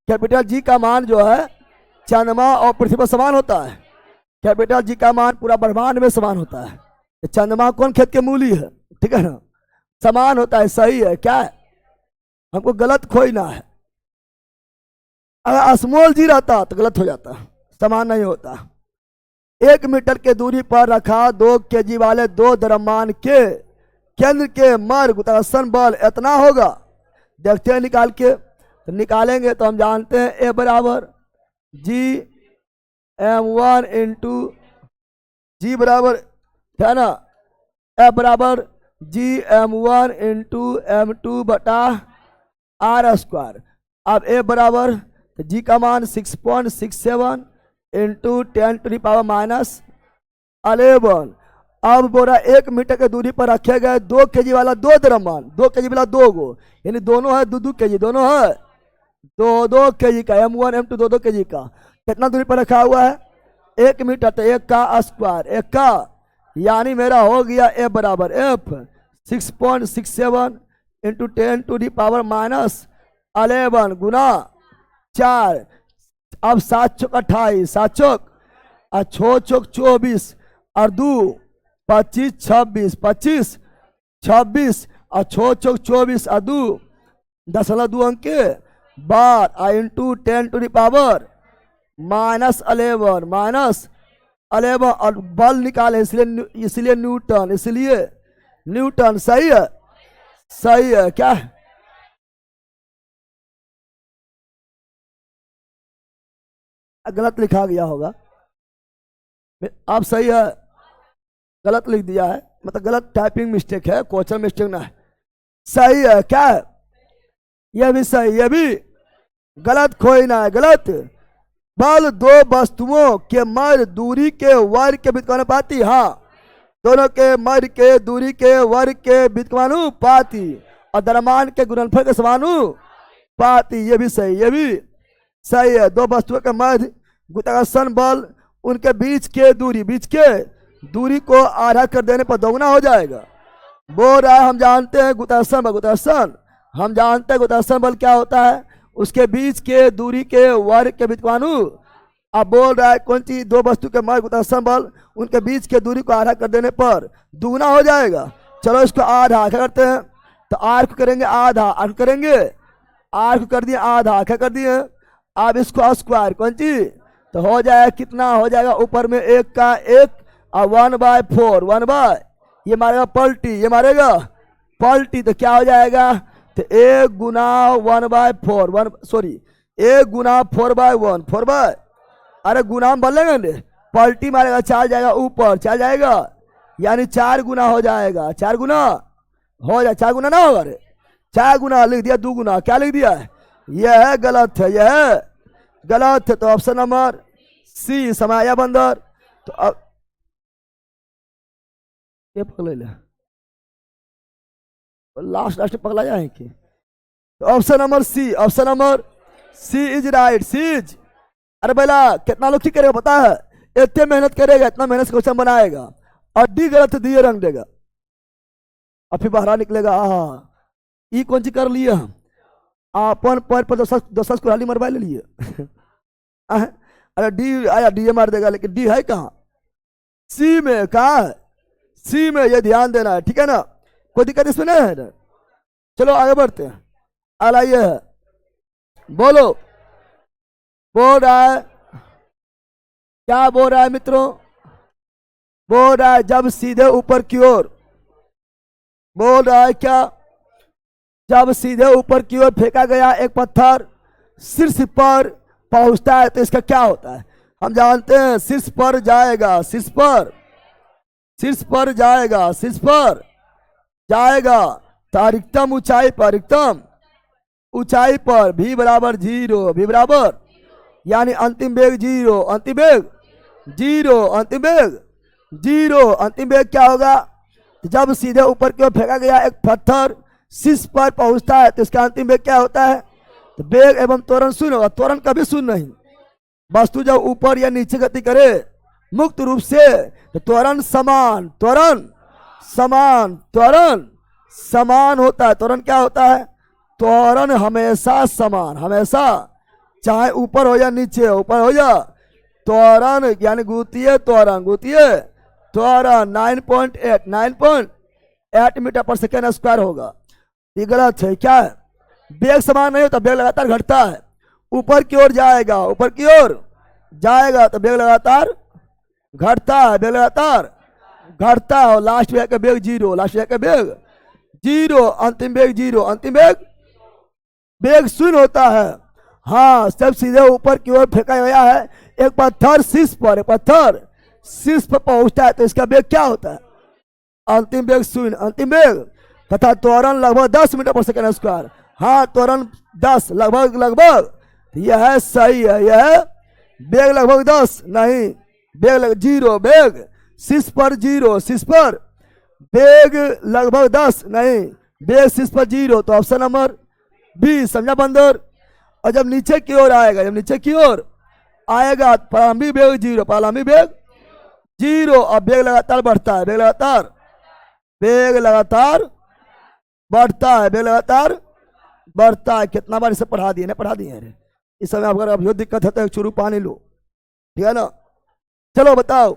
कैपिटल जी का मान जो है चंद्रमा और पृथ्वी पर समान होता है। कैपिटल जी का मान पूरा ब्रह्मांड में समान होता है। चंद्रमा कौन खेत के मूली है, ठीक है ना, समान होता है, सही है। क्या है? हमको गलत खोजना है। अगर स्मॉल जी रहता तो गलत हो जाता, समान नहीं होता। 1 मीटर के दूरी पर रखा 2 kg वाले 2 द्रव्यमान के केंद्र के मर गुरुत्वाकर्षण बल इतना होगा। देखते हैं निकाल के, तो निकालेंगे तो हम जानते हैं ए बराबर Gm1 इंटू जी बराबर, है ना, ए बराबर Gm1 इंटू M2 बटा R²। अब ए बराबर जी का मान 6.67 इंटू 10⁻⁻11। अब बोरा 1 मीटर के दूरी पर रखे गए 2 kg वाला 2 द्रव्यमान, 2 kg वाला 2 गो, यानी दोनों है 2-2 kg, दोनों है 2-2 kg का, M1 M2 2-2 kg का। कितना दूरी पर रखा हुआ है? 1 मीटर, तो 1 का स्क्वायर, 1 का, यानी मेरा हो गया ए बराबर F 6.67 इंटू 10⁻⁻ 11 गुना 4, अब 7 चौक 28, 7 चौक और 6 चौक 24 और 2 25, 26, 25 26 और 6 चौक 24 और 2 10.2 अंक के बाद इंटू 10 टू द पावर -11 और बल निकाले, इसलिए न्यूटन, इसलिए न्यूटन। सही है, सही है क्या? गलत लिखा गया होगा, आप सही है, गलत लिख दिया है, मतलब गलत टाइपिंग मिस्टेक है, क्वेश्चन मिस्टेक ना है। सही है क्या है? यह भी सही, यह भी गलत, कोई ना है गलत। बल दो वस्तुओं के मध्य दूरी के वर्ग के व्युत्क्रमानुपाती, हाँ, दोनों के मध्य के दूरी के वर्ग के व्युत्क्रमानुपाती और द्रव्यमान के गुणनफल के समानुपाती। ये भी सही, ये भी सही है। दो वस्तुओं के मध्य गुरुत्वाकर्षण बल, उनके बीच के दूरी को आधा कर देने पर दोगुना हो जाएगा। बोल रहा है हम जानते हैं गुरुत्वाकर्षण बल, हम जानते हैं गुरुत्वाकर्षण बल क्या होता है, उसके बीच के दूरी के वर्ग के व्युत्क्रमानुपाती। अब बोल रहा है कौन चीज, दो वस्तु के मध्य गुरुत्वाकर्षण बल, उनके बीच के दूरी को आधा कर देने पर दुगुना हो जाएगा। चलो इसको आधा क्या करते हैं, तो आर को करेंगे आधा, आर करेंगे, आर को कर दिए आधा, क्या कर दिए, अब इसको स्क्वायर कौन चीज, तो हो जाएगा कितना, हो जाएगा ऊपर में 1 का 1 और 1/4, 1 ये मारेगा पलटी, ये मारेगा पलटी, तो क्या हो जाएगा, तो 1 गुना 1/4, 1 गुना 4/1, 4 अरे गुना हम बोलेंगे, पलटी मारेगा, चल जाएगा ऊपर, चल जाएगा, यानी 4 गुना हो जाएगा, 4 गुना हो जाए, 4 गुना ना होगा, अरे 4 गुना लिख दिया, 2 गुना क्या लिख दिया है, यह गलत है, यह गलत है। तो ऑप्शन नंबर सी समाया बंदर। तो अब ये पकड़ ले, लास्ट में पकड़ा जाए कि, तो option number C, option number C is right, C is. अरे बेला कितना लोग ठीक करेगा पता है, इतने मेहनत करेगा, इतना मेहनत से क्वेश्चन बनाएगा और डी गलत दिए रंग देगा और फिर बाहर निकलेगा, हाँ ई कौन सी कर लिए हम, अपन पर 10 कुराली मरवा ले लिए अरे डी आया, डी मार देगा, लेकिन डी है कहाँ, सी में, कहाँ है, सी में, ये ध्यान देना है, ठीक है ना, कोई दिक्कत इसमें नहीं है ना। चलो आगे बढ़ते हैं, अगला ये है, बोलो, बोल रहा है क्या, बोल रहा है मित्रों, बोल रहा है जब सीधे ऊपर की ओर, बोल रहा है क्या, जब सीधे ऊपर की ओर फेंका गया एक पत्थर शीर्ष पर पहुंचता है तो इसका क्या होता है, हम जानते हैं शीर्ष पर जाएगा, शीर्ष पर जाएगा, शीर्ष पर जाएगा, तो अधिकतम ऊंचाई पर, अधिकतम ऊंचाई पर v बराबर 0, v बराबर यानी अंतिम वेग 0, अंतिम वेग 0, अंतिम वेग 0, अंतिम वेग क्या होगा, जब सीधे ऊपर की ओर फेंका गया एक पत्थर शीर्ष पर पहुंचता है तो इसका अंतिम वेग क्या होता है, तो वेग एवं त्वरण शून्य होगा, त्वरण कभी शून्य नहीं, वस्तु जब ऊपर या नीचे गति करे मुक्त रूप से तो त्वरण समान, त्वरण समान, त्वरण समान होता है, त्वरण क्या होता है, त्वरण हमेशा समान, हमेशा, चाहे ऊपर हो या नीचे, ऊपर हो या, त्वरण यानी गुरुत्वीय त्वरण, गुरुत्वीय त्वरण 9.8 मीटर पर सेकेंड स्क्वायर होगा। ये गलत है, क्या है, वेग समान नहीं होता, वेग लगातार घटता है, ऊपर की ओर जाएगा, ऊपर की ओर जाएगा तो वेग लगातार घटता है, वेग लगातार घटता है, और लास्ट वेग का वेग 0, लास्ट वेग का वेग 0, अंतिम वेग 0, अंतिम वेग शून्य होता है। हाँ, सब सीधे ऊपर की ओर फेंका गया है एक पत्थर शीर्ष पर, एक पत्थर शीर्ष पर पहुंचता है तो इसका वेग क्या होता है, अंतिम वेग शून्य, अंतिम वेग, तथा त्वरण लगभग 10 मीटर पर सेकेंड स्क्वायर, हाँ त्वरण 10 लगभग, यह सही है, यह वेग लगभग 10 नहीं, वेग 0, वेग शीर्ष पर 0, शीर्ष पर वेग लगभग 10 नहीं, वेग शीर्ष पर 0, तो ऑप्शन नंबर बी, समझा बंदर। और जब नीचे की ओर आएगा, जब नीचे की ओर आएगा प्रारंभिक वेग 0, प्रारंभिक वेग 0, अब वेग लगातार बढ़ता है, वेग लगातार बढ़ता है, वेग लगातार बढ़ता है। कितना बार इसे पढ़ा दिए ना, पढ़ा दिए अरे। इस समय अगर अभी दिक्कत है तो एक चुरू पानी लो, ठीक है ना। चलो बताओ,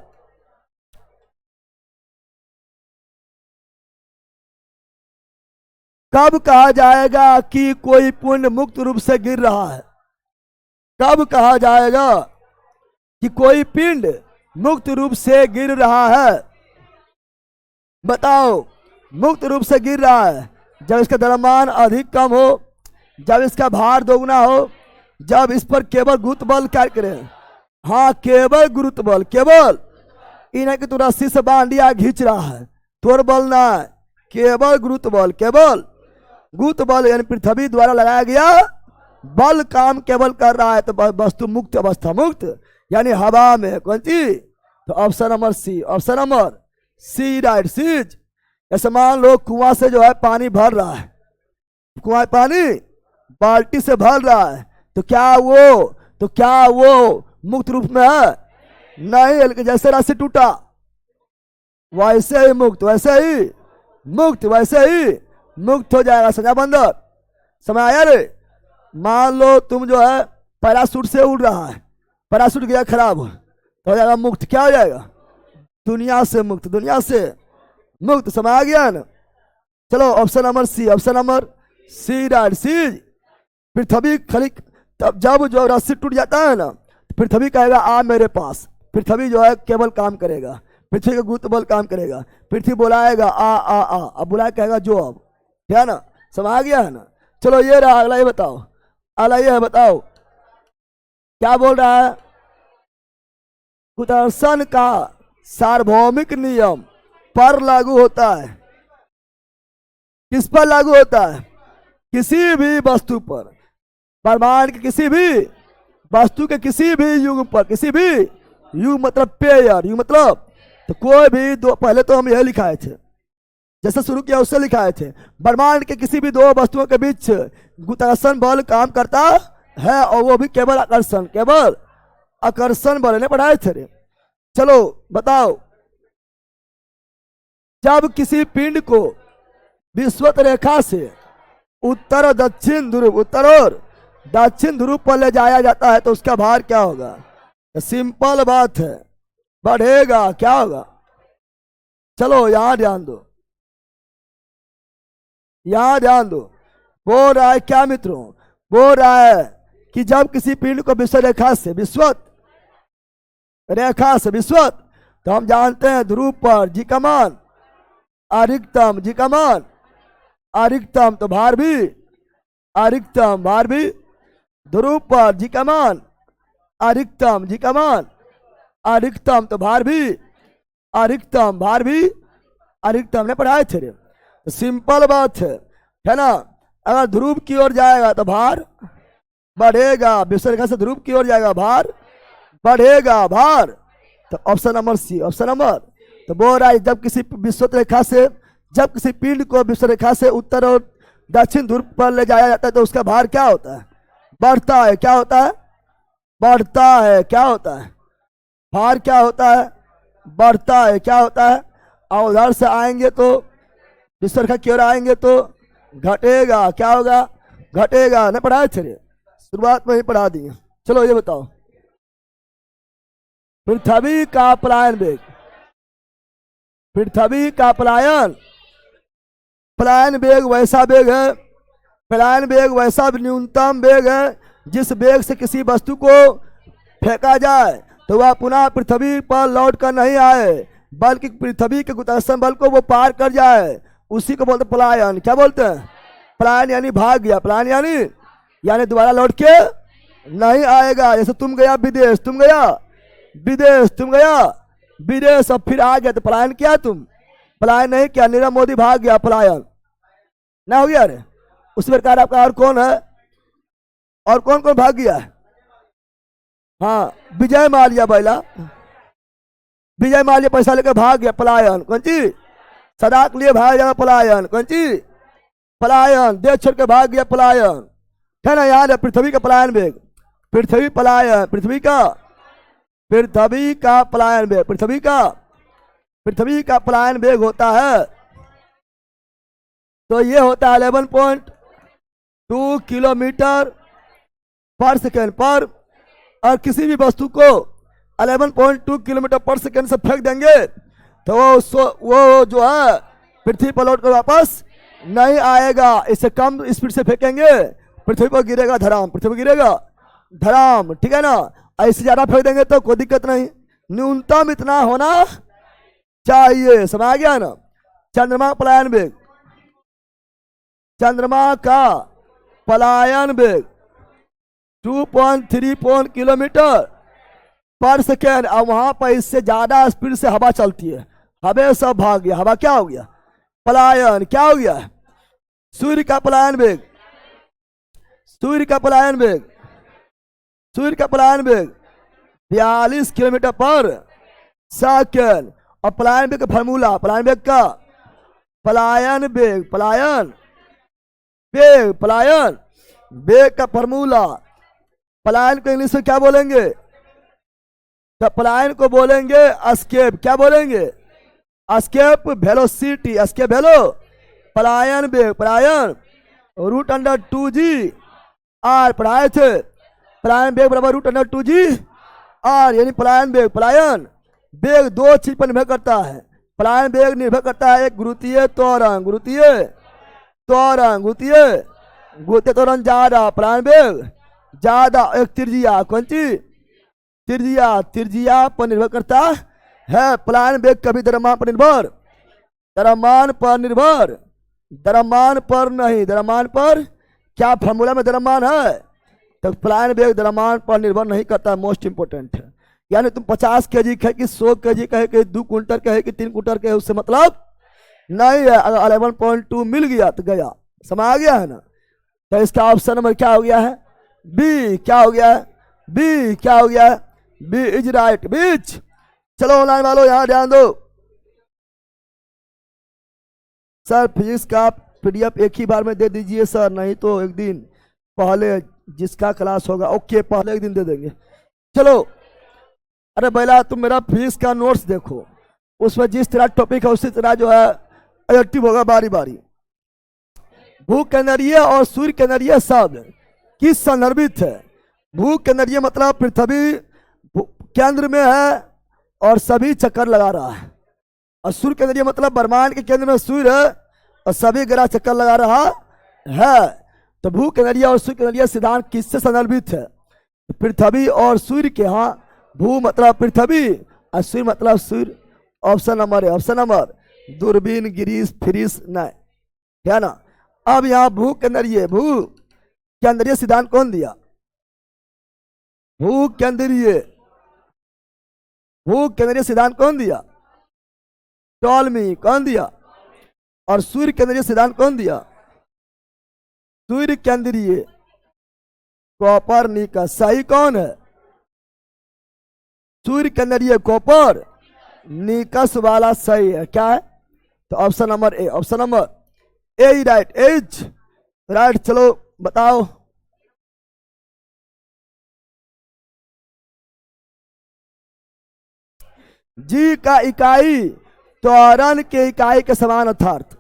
कब कहा जाएगा कि कोई पुण्य मुक्त रूप से गिर रहा है? कब कहा जाएगा कि कोई पिंड मुक्त रूप से गिर रहा है? बताओ, मुक्त रूप से गिर रहा है जब इसका द्रव्यमान अधिक कम हो, जब इसका भार दोगुना हो, जब इस पर केवल गुरुत्व बल क्या करे। हाँ, केवल गुरुत्व बल, केवल इन्हें कि तू रस्सी से बांध दिया खींच रहा है, तोड़ बल ना है, केवल गुरुत्व बल, केवल गुरुत्व बल यानी पृथ्वी द्वारा लगाया गया बल काम केवल कर रहा है। तो वस्तु मुक्त अवस्था, मुक्त यानी हवा में। कौन सी? तो option number C, option number C right C's. ऐसे मान लो कुआं से जो है पानी भर रहा है, कुआं पानी बाल्टी से भर रहा है, तो क्या वो मुक्त रूप में है? नहीं, लेकिन जैसे रस्सी टूटा वैसे ही मुक्त, वैसे ही मुक्त, वैसे ही मुक्त हो जाएगा। समझा बंदर? समय आया रे? मान लो तुम जो है पैराशूट से उड़ रहा है, पैराशूट गया खराब, तो हो जाएगा मुक्त। क्या हो जाएगा? दुनिया से मुक्त, दुनिया से मुक्त। समय आ गया ना। चलो option number C, option number C right सीज। पृथ्वी खली तब जब जो रस्सी टूट जाता है ना, पृथ्वी कहेगा आ मेरे पास। पृथ्वी जो है केवल काम करेगा, पृथ्वी का गुरुत्व बल काम करेगा। पृथ्वी बुलाएगा आ, अब बुलाए कहेगा जो, अब क्या है ना। समझ आ गया है ना। चलो ये रहा, अगला ये बताओ, अगला ये है, बताओ क्या बोल रहा है। गुरुत्वाकर्षण का सार्वभौमिक नियम पर लागू होता है। किस पर लागू होता है? किसी भी वस्तु पर, ब्रह्मांड के किसी भी वस्तु के किसी भी युग पर, किसी भी युग मतलब पेयर, युग मतलब तो कोई भी दो, पहले तो हम यह लिखाए थे, जैसे शुरू किया उससे लिखाए थे, ब्रह्मांड के किसी भी दो वस्तुओं के बीच गुरुत्वाकर्षण बल काम करता है, और वो भी केवल आकर्षण, केवल आकर्षण बल ने पढ़ाए थे रे। चलो बताओ, जब किसी पिंड को विषुवत रेखा से उत्तर और दक्षिण ध्रुव, उत्तर और दक्षिण ध्रुव पर ले जाया जाता है तो उसका भार क्या होगा? सिंपल बात है, बढ़ेगा। क्या होगा? चलो यहां ध्यान दो, यहां ध्यान दो। बोल रहा है क्या मित्रों? बोल रहा है कि जब किसी पिंड को विषुवत रेखा से, विषुवत रेखा से, विषुवत तो हम जानते हैं ध्रुव पर जी का मान अधिकतम, जी का मान अधिकतम, तो भार भी अधिकतम, भार भी ध्रुव पर जी का मान अधिकतम, जी का मान अधिकतम, तो भार भी अधिकतम, भार भी अधिकतम ने पढ़ाए थे। तो सिंपल बात है ना। अगर ध्रुव की ओर जाएगा तो भार बढ़ेगा, विषुवत रेखा से ध्रुव की ओर जाएगा भार बढ़ेगा, भार। तो option number C, option number. तो बोल रहा है जब किसी विषुवत रेखा से, जब किसी पिंड को विषुवत रेखा से उत्तर और दक्षिण ध्रुव पर ले जाया जाता है तो उसका भार क्या होता है? बढ़ता है। क्या होता है? बढ़ता है। क्या होता है? भार क्या होता है? बढ़ता है। क्या होता है? और उधर से आएंगे तो विषुवत रेखा की ओर आएंगे तो घटेगा। क्या होगा? घटेगा। नहीं पढ़ाए थे, शुरुआत में ही पढ़ा दिए। चलो ये बताओ, पृथ्वी का पलायन वेग, पृथ्वी का पलायन, पलायन वेग वैसा वेग है, पलायन वेग वैसा न्यूनतम वेग है जिस वेग से किसी वस्तु को फेंका जाए तो वह पुनः पृथ्वी पर लौट कर नहीं आए, बल्कि पृथ्वी के गुरुत्वाकर्षण बल को वो पार कर जाए, उसी को बोलते पलायन। क्या बोलते हैं? पलायन यानी भाग गया, पलायन यानी दोबारा लौट के नहीं आएगा। जैसे तुम गया विदेश, तुम गया विदेश, तुम गया विदेश, अब फिर आ गया तो पलायन किया तुम? पलायन नहीं किया, नीरव मोदी भाग गया, पलायन ना हो गया रे। उसी प्रकार आपका और कौन है, और कौन कौन भाग गया है? हाँ, विजय माल्या बैला, विजय माल्या पैसा लेकर भाग गया, पलायन। कौन चीज? सदा के लिए भाग जाएगा, पलायन। कौन चीज? पलायन। देश छोड़ के भाग गया, पलायन। है ना। याद है पृथ्वी का पलायन वेग, पृथ्वी पलायन, पृथ्वी का पलायन वेग, पृथ्वी का पलायन वेग होता है। तो ये होता है 2 किलोमीटर पर सेकेंड पर, और किसी भी वस्तु को 11.2 किलोमीटर पर सेकेंड से फेंक देंगे तो वो जो है पृथ्वी पर लौट कर वापस नहीं आएगा। इससे कम स्पीड से फेंकेंगे पृथ्वी पर गिरेगा धड़ाम, पृथ्वी पर गिरेगा धड़ाम, ठीक है ना। ऐसे ज्यादा फेंक देंगे तो कोई दिक्कत नहीं, न्यूनतम इतना होना चाहिए, समझ आ गया ना। चंद्रमा का पलायन वेग, चंद्रमा का पलायन वेग 2.3 किलोमीटर पर सेकेंड, और वहां पर इससे ज्यादा स्पीड से हवा चलती है, हवा सब भाग गया, हवा क्या हो गया, पलायन क्या हो गया। सूर्य का पलायन वेग, सूर्य का पलायन वेग, सूर्य का पलायन वेग 42 किलोमीटर पर सेकेंड। और पलायन वेग का फार्मूला, पलायन वेग का, पलायन वेग, पलायन वेग, पलायन वेग का फार्मूला, पलायन को इंग्लिश में क्या बोलेंगे, तो पलायन को बोलेंगे एस्केप, क्या बोलेंगे, एस्केप वेलोसिटी, एस्केप वेलो, पलायन वेग, पलायन √2g आर पढ़ाए थे, पलायन वेग बराबर √2g आर, यानी पलायन वेग, पलायन वेग दो चीज पर निर्भर करता है। पलायन वेग निर्भर करता है एक गुरुत्वीय त्वरण, गुरुत्वीय त्वरण, गुरुत्वीय गुरुत्वीय त्वरण ज्यादा, पलायन वेग ज्यादा, एक त्रिज्या, कौन सी त्रिज्या, त्रिज्या पर निर्भर करता है। पलायन वेग कभी द्रव्यमान पर निर्भर, द्रव्यमान पर निर्भर, द्रव्यमान पर नहीं, द्रव्यमान पर क्या फॉर्मूला में द्रव्यमान है, तो पलायन वेग द्रव्यमान पर निर्भर नहीं करता, मोस्ट इंपोर्टेंट है। यानी तुम 50 kg कहे कि 100 kg कहे कि 2 कुंटल कहे कि 3 कुंटल कहे, उससे मतलब नहीं है। अगर 11.2 मिल गया तो गया, समझ आ गया है ना। तो इसका ऑप्शन नंबर क्या हो गया है, बी, क्या हो गया है, बी, क्या हो गया है, बी इज राइट बीच। चलो ऑनलाइन वालों यहां ध्यान दो, सर फिजिक्स का पीडीएफ एक ही बार में दे दीजिए सर, नहीं तो एक दिन पहले जिसका क्लास होगा, ओके पहले एक दिन दे देंगे। चलो, अरे बेला तुम मेरा फिजिक्स का नोट्स देखो, उसमें जिस तरह टॉपिक है उसी तरह जो है एक्टिव होगा बारी बारी। भूकेंद्रीय और सूर्य केंद्रीय शब्द किस संदर्भित है। भूकेंद्रीय मतलब पृथ्वी केंद्र में है और सभी चक्कर लगा रहा है, और सूर्य केंद्रीय मतलब ब्रह्मांड के केंद्र में सूर्य है और सभी ग्रह चक्कर लगा रहा है। तो भूकेंद्रीय और सूर्य केंद्रीय सिद्धांत किससे संदर्भित है, पृथ्वी और सूर्य के। हाँ, भू मतलब पृथ्वी और सूर्य मतलब सूर्य, ऑप्शन नंबर है, ऑप्शन नंबर दूरबीन, गिरीश, फ्रिस, नहीं, क्या ना। अब यहाँ भू केंद्रीय सिद्धांत कौन दिया, भू केंद्रीय सिद्धांत कौन दिया, टॉलमी, कौन दिया, और सूर्य केंद्रीय सिद्धांत कौन दिया, सूर्य केंद्रीय कोपरनिकस। सही कौन है, सूर्य केंद्रीय कोपरनिकस वाला सही है, क्या है, तो option number A, option number A right, as right. चलो बताओ, जी का इकाई त्वरण के इकाई के समान अर्थात,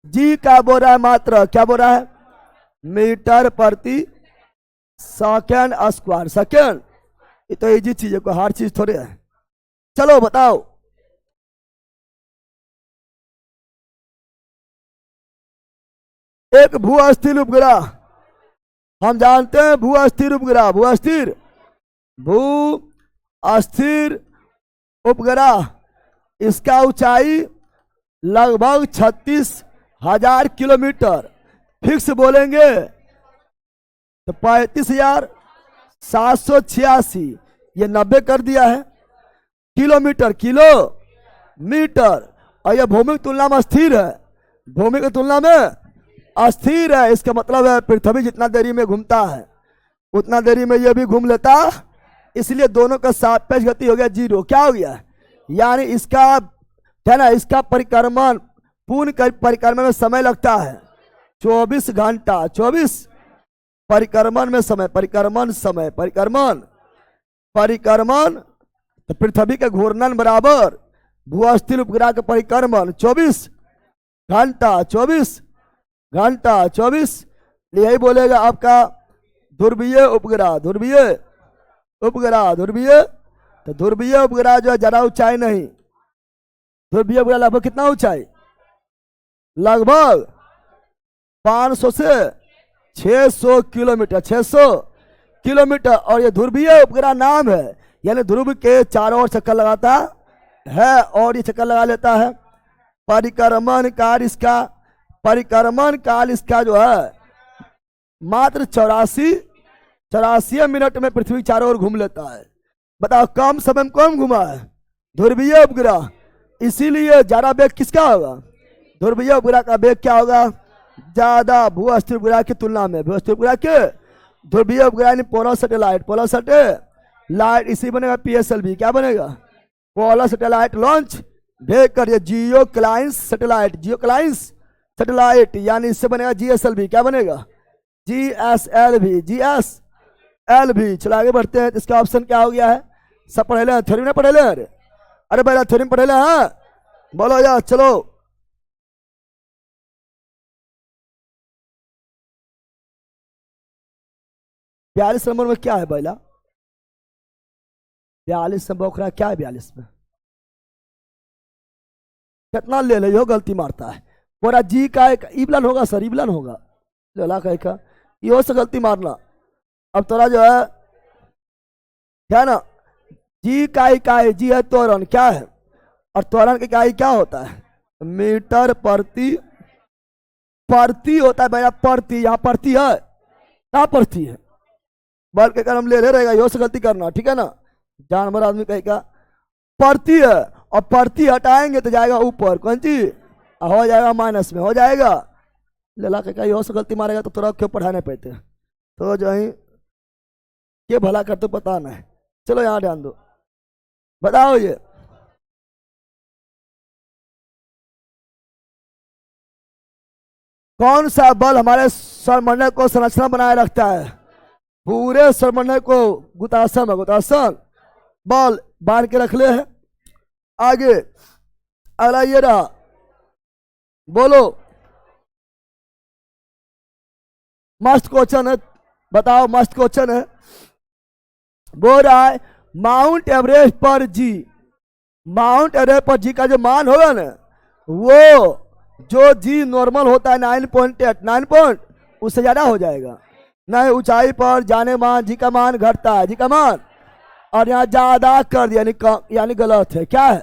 जी का बोल रहा है मात्र, क्या बोल रहा है, मीटर प्रति सेकेंड स्क्वायर, सेकेंड। ये तो इजी चीज है, कोई हार्ड चीज थोड़े है। चलो बताओ, एक भू अस्थिर उपग्रह, हम जानते हैं भू अस्थिर उपग्रह, भू अस्थिर उपग्रह, इसका ऊंचाई लगभग 36,000 किलोमीटर, फिक्स बोलेंगे तो 35,786, ये 90 कर दिया है किलोमीटर, किलोमीटर। और यह भूमि की तुलना में स्थिर है, भूमि की तुलना में अस्थिर है। इसका मतलब है पृथ्वी जितना देरी में घूमता है उतना देरी में यह भी घूम लेता, इसलिए दोनों का सापेक्ष गति हो गया 0। क्या हो गया, यानी इसका है ना, इसका परिक्रमण, पूर्ण परिक्रमण में समय लगता है 24 घंटा, 24 परिक्रमण में समय, परिक्रमण समय, परिक्रमण तो पृथ्वी के घूर्णन बराबर भू अस्थिर उपग्रह के परिक्रमण 24 घंटा, 24 घंटा, 24 यही बोलेगा आपका ध्रुवीय उपग्रह, ध्रुवीय उपग्रह, ध्रुवीय। तो ध्रुवीय उपग्रह जो है ज्यादा ऊंचाई नहीं, ध्रुवीय उपग्रह लगभग कितना ऊंचाई, लगभग 500 से 600 किलोमीटर, 600 किलोमीटर। और ये ध्रुवीय उपग्रह नाम है, यानी ध्रुव के चारों ओर चक्कर लगाता है और ये चक्कर लगा लेता है। परिक्रमण काल इसका, परिक्रमण काल इसका जो है मात्र 84 मिनट में पृथ्वी चारों ओर घूम लेता है। बताओ कम समय में कौन घुमा है, ध्रुवीय उपग्रह। इसीलिए ज्यादा वेग किसका होगा, ध्रुवीय उपग्रह का वेग क्या होगा, ज्यादा भूस्थिर उपग्रह की तुलना में। भूस्थिर उपग्रह के ध्रुवीय उपग्रह यानी पोलर सैटेलाइट, पोलर सैटेलाइट इसी बनेगा PSLV, क्या बनेगा, पोलर सैटेलाइट लॉन्च भेजकर। ये जियो क्लाइंस सैटेलाइट, जियो क्लाइंस सैटेलाइट यानी इससे बनेगा GSLV, क्या बनेगा, GSLV, GSLV। चलो आगे बढ़ते हैं। इसका ऑप्शन क्या हो गया है, सब पढ़े ले, थ्योरी में पढ़े ले, अरे भाई थ्योरी में पढ़े ले, हाँ बोलो यार। चलो 42 नंबर में क्या है बैला, 42 नंबर ओखरा क्या है, 42 में कितना ले लो, यो गलती मारता है। पूरा जी का एक इबलन होगा सर, इबलन होगा लेला का एक, यो से गलती मारना। अब तोरा जो है क्या ना, जी का इकाई, जी है त्वरण, क्या है, और त्वरण की इकाई क्या होता है, मीटर प्रति, प्रति होता है भैया, प्रति। यहाँ प्रति है, क्या प्रति है, बल के कारण हम ले रहेगा, यो से गलती करना, ठीक है ना। जानवर आदमी कहेगा प्रति है, और प्रति हटाएंगे तो जाएगा ऊपर, कौन चीज हो जाएगा माइनस में, हो जाएगा। लेला कहेगा यो से गलती मारेगा तो तोरा क्यों पढ़ाने पाते, तो जो है ये भला करते पता नहीं। चलो यहाँ ध्यान दो, बताओ ये कौन सा बल हमारे सौरमंडल को संरचना बनाए रखता है, पूरे सौरमंडल को गुतासन में, गुतासन बल बांध के रख ले है। आगे अगला ये रहा, बोलो मस्त क्वेश्चन है, बताओ मस्त क्वेश्चन है। बोल रहा है माउंट एवरेस्ट पर जी, माउंट एवरेस्ट पर जी का जो मान होगा ना, वो जो जी नॉर्मल होता है 9.8, 9 पॉइंट उससे ज्यादा हो जाएगा। नहीं, ऊंचाई पर जाने मान जी का मान घटता है, जी का मान, और यहाँ ज्यादा कर दिया यानी गलत है, क्या है,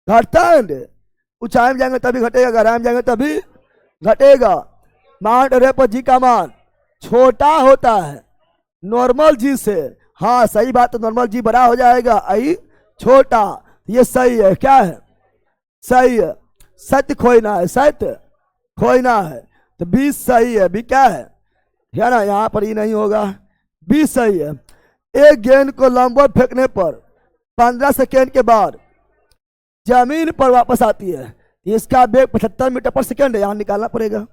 घटता है। ऊंचाई में जाएंगे तभी घटेगा, गहराई में जाएंगे तभी घटेगा। माउंट एवरेस्ट पर जी का मान छोटा होता है नॉर्मल जी से, हाँ सही बात है, नॉर्मल जी बड़ा हो जाएगा, आई छोटा, ये सही है, क्या है, सही है। सत्य खोना है, सत्य खोना है, तो 20 सही है, बी क्या है ना, यहाँ पर ही नहीं होगा, 20 सही है। एक गेंद को लंबवत फेंकने पर 15 सेकेंड के बाद जमीन पर वापस आती है, इसका वेग 75 मीटर पर सेकेंड है, यहाँ निकालना पड़ेगा,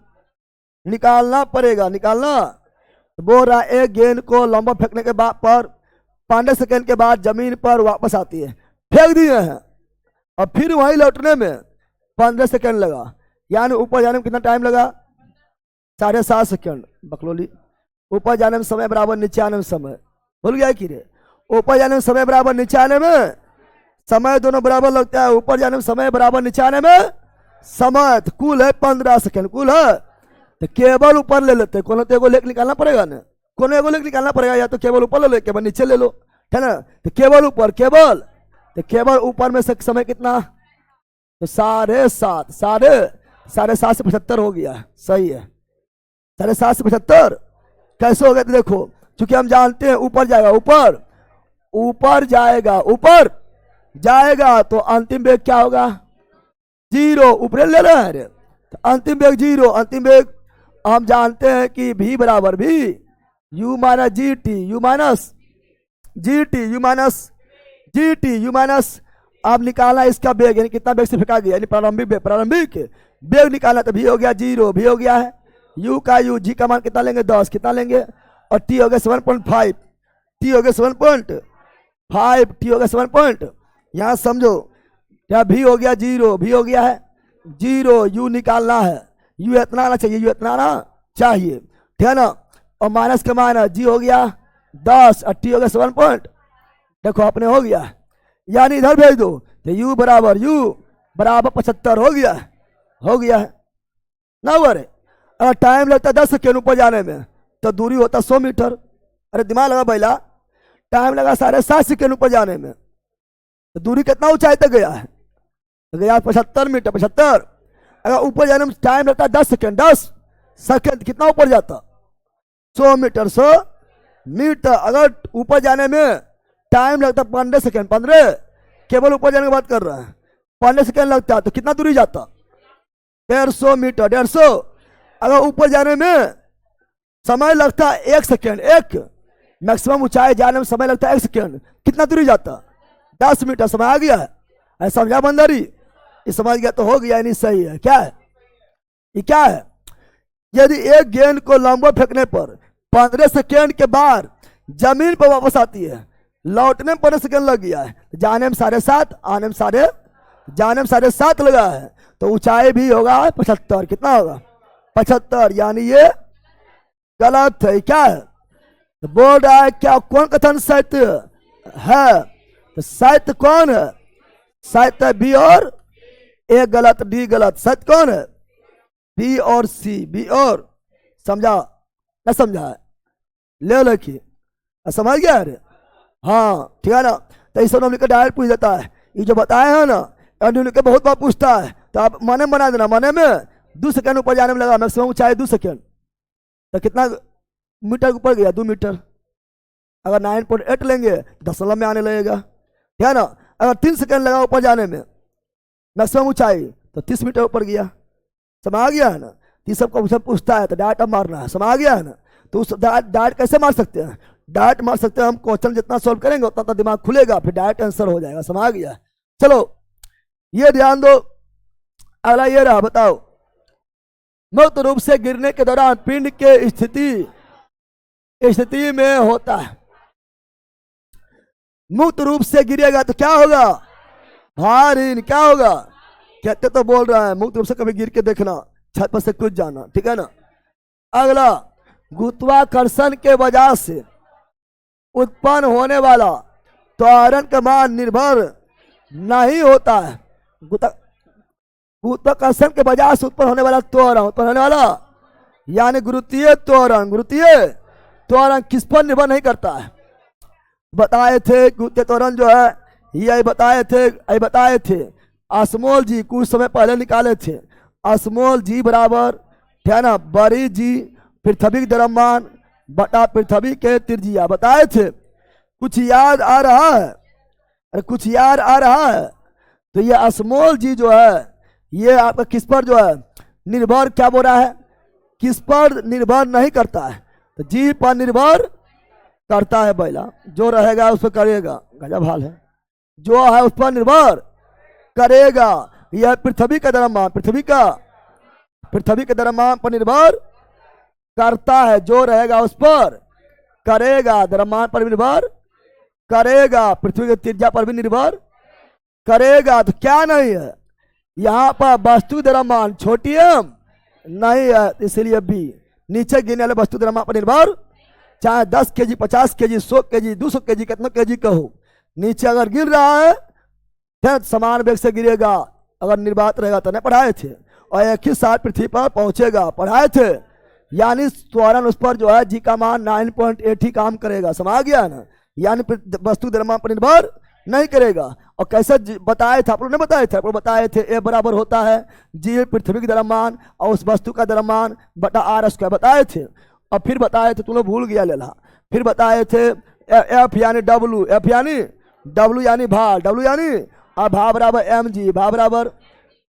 निकालना पड़ेगा, निकालना। तो बोल रहा है एक गेंद को लंबवत फेंकने के बाद पर 15 सेकेंड के बाद जमीन पर वापस आती है, फेंक दिए हैं, और फिर वहीं लौटने में 15 सेकेंड लगा, यानी ऊपर जाने में कितना टाइम लगा, 7.5 सेकेंड। बकलोली, ऊपर जाने में समय बराबर नीचे आने में समय, भूल गया कि रे, ऊपर जाने में समय बराबर नीचे आने में समय, दोनों बराबर लगता है, ऊपर जाने में समय बराबर नीचे आने में समय, तो कुल है 15 सेकेंड, कुल है। तो केवल ऊपर ले लेते, कोनो तो एगो लेख निकालना पड़ेगा ना, कोनो एगो लेख निकालना पड़ेगा, या तो केवल ऊपर ले लो, केवल नीचे ले लो, है ना। तो केवल ऊपर, केवल, तो केवल ऊपर में से समय कितना, तो 7.5, 7.5 से 75 हो गया, सही है, 7.5 से 75 कैसे हो गया, तो देखो क्योंकि हम जानते हैं ऊपर जाएगा, ऊपर ऊपर जाएगा, ऊपर जाएगा, तो अंतिम वेग क्या होगा, 0, ऊपर ले रहे हैं, तो अंतिम वेग 0, अंतिम वेग हम जानते हैं कि v बराबर भी u minus G T, you minus G T, you minus G T, you minus. अब निकालना इसका वेग, यानी कितना वेग से फेंका गया, यानी प्रारंभिक वेग, प्रारंभिक वेग निकालना, तो v हो गया 0, v हो गया है u का u, g का मान कितना लेंगे 10, कितना लेंगे, और t हो गया 7.5, t हो गया 7.5, t हो गया 7. यहाँ समझो क्या, v हो गया 0, v हो गया है 0, u निकालना है, u इतना आना चाहिए, u इतना आना चाहिए, ठीक है ना। और माइनस का माइनस जी हो गया 10 और टी हो गया 7 पॉइंट, देखो अपने हो गया, यानी इधर भेज दो तो u बराबर 75 हो गया, हो गया है ना। अरे अगर टाइम लगता 10 सेकेंड ऊपर जाने में तो दूरी होता 100 मीटर। अरे दिमाग लगा पहला, टाइम लगा 7.5 सेकेंड ऊपर जाने में तो दूरी कितना ऊंचाई तक गया है, तो गया 75 मीटर। 75 अगर ऊपर जाने में टाइम लगता 10 सेकेंड, 10 सेकेंड कितना ऊपर जाता 100 मीटर। 100 मीटर अगर ऊपर जाने में टाइम लगता 15 सेकेंड, 15 केवल ऊपर जाने की बात कर रहा है, 15 सेकेंड लगता तो कितना दूरी जाता 150 मीटर। 150 अगर ऊपर जाने में समय लगता 1 सेकेंड, एक मैक्सिमम ऊंचाई जाने में समय लगता 1 सेकेंड, कितना दूरी जाता 10 मीटर। समय आ गया है, समझा बंदरी, ये समझ गया तो हो गया, नहीं सही है। क्या है ये, क्या है, यदि एक गेंद को लंबा फेंकने पर 15 सेकेंड के बाद जमीन पर वापस आती है, लौटने में 15 सेकेंड लग गया है, जाने में 7.5, आने में जाने में 7.5 लगा है, तो ऊंचाई भी होगा 75। कितना होगा 75, यानी ये गलत है। क्या है तो बोल रहा है क्या, कौन कथन सत्य है, तो सत्य कौन है, सत्य बी और ए गलत, डी गलत। सत्य कौन है, बी और सी, बी और, समझा ना, समझा है ले लिखिए, समझ गया अरे हाँ ठीक है ना। तो इस सब डायरेक्ट पूछ देता है, ये जो बताए हैं ना के बहुत बार पूछता है, तो आप मने बना देना, मने में 2 सेकेंड ऊपर जाने में लगा, मैक्सिमम ऊंचाई 2 सेकेंड, तो कितना मीटर ऊपर गया 2 मीटर। अगर 9.8 लेंगे 10 में आने लगेगा, ठीक है ना। अगर 3 सेकेंड लगा ऊपर जाने में मैक्सिमम ऊंचाई तो 30 मीटर ऊपर गया, समझ आ गया है ना। ये सबको सब पूछता है तो डायरेक्ट मारना है, समझ आ गया है ना। तो उस डायरेक्ट कैसे मार सकते हैं, डायरेक्ट मार सकते हैं हम, क्वेश्चन जितना सॉल्व करेंगे उतना दिमाग खुलेगा, फिर डायरेक्ट आंसर हो जाएगा, समझ आ गया। चलो ये ध्यान दो, अगला ये रहा, बताओ मुक्त रूप से गिरने के दौरान पिंड के स्थिति में होता है, मुक्त रूप से गिरेगा तो क्या होगा भारी, क्या होगा, कहते तो बोल रहा है मुक्त रूप से कभी गिर के देखना, छत पर से कूद जाना, ठीक है ना। अगला गुरुत्वाकर्षण के वजह से उत्पन्न होने वाला त्वरण का मान निर्भर नहीं होता है, गुरुत्वाकर्षण के वजह से उत्पन्न होने वाला उत्पन्न होने वाला यानी गुरुत्वीय त्वरण किस पर निर्भर नहीं करता है। बताए थे गुरुत्वीय त्वरण जो है ये बताए थे स्मॉल जी, कुछ समय पहले निकाले थे, स्मॉल जी बराबर, ठीक है ना, बड़ी जी पृथ्वी द्रव्यमान बटा पृथ्वी के त्रिज्या बताए थे। कुछ याद आ रहा है, अरे कुछ याद आ रहा है, तो ये स्मॉल जी जो है ये आपका किस पर जो है निर्भर, क्या बोल रहा है, किस पर निर्भर नहीं करता है, तो जी पर निर्भर करता है। पहला जो रहेगा उस पर करेगा, गजब हाल है, जो है उस पर निर्भर करेगा। यह पृथ्वी का द्रव्यमान, पृथ्वी के द्रव्यमान पर निर्भर करता है, जो रहेगा उस पर करेगा, द्रव्यमान पर निर्भर करेगा, पृथ्वी की त्रिज्या पर भी निर्भर करेगा। तो क्या नहीं है यहाँ पर वस्तु द्रव्यमान छोटी एम नहीं है, इसलिए बी नीचे गिरने वाले वस्तु द्रव्यमान पर निर्भर, चाहे 10 केजी 50 केजी 100 केजी 200 केजी कितना केजी कहो, नीचे अगर गिर रहा है तो समान वेग से गिरेगा, अगर निर्वात रहेगा तो नहीं पढ़ाए थे, और एक ही साथ पृथ्वी पर पहुंचेगा, पढ़ाए थे, यानी त्वरण उस पर जो है जी का मान 9.8 ही काम करेगा, समझ गया ना, यानी वस्तु द्रव्यमान पर निर्भर नहीं करेगा। और कैसे बताए थे आप लोग, नहीं बताए थे आप लोग, बताए थे ए बराबर होता है जी पृथ्वी का द्रव्यमान और उस वस्तु का द्रव्यमान बटा आर स्क्वायर बताए थे। और फिर बताए थे, तुम लोग भूल गया लेला, फिर बताए थे एफ यानी डब्लू, एफ यानी डब्लू यानी भार, डब्लू यानी और भार बराबर एम जी, भार बराबर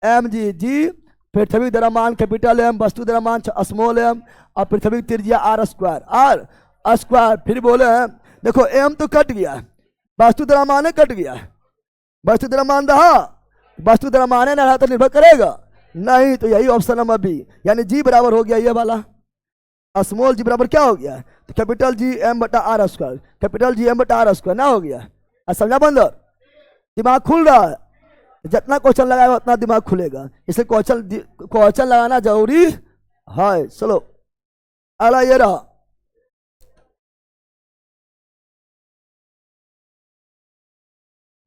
एम जी, जी पृथ्वी द्रव्यमान कैपिटल एम, वस्तु द्रव्यमान स्मॉल एम, और पृथ्वी त्रिज्या आर स्क्वायर। फिर बोले हैं देखो एम तो कट गया, वस्तु द्रव्यमान कट गया, वस्तु द्रव्यमान रहा, वस्तु द्रव्यमान न रहा तो निर्भर करेगा नहीं, तो यही ऑप्शन नंबर बी, यानी जी बराबर हो गया ये वाला, स्मॉल जी बराबर क्या हो गया, तो कैपिटल जी एम बटा R square, capital G M बटा आर स्क्वायर ना हो गया। समझा बंदर, दिमाग खुल रहा है, जितना क्वेश्चन लगाएगा उतना दिमाग खुलेगा, इसलिए क्वेश्चन लगाना जरूरी है। चलो अगला ये रहा,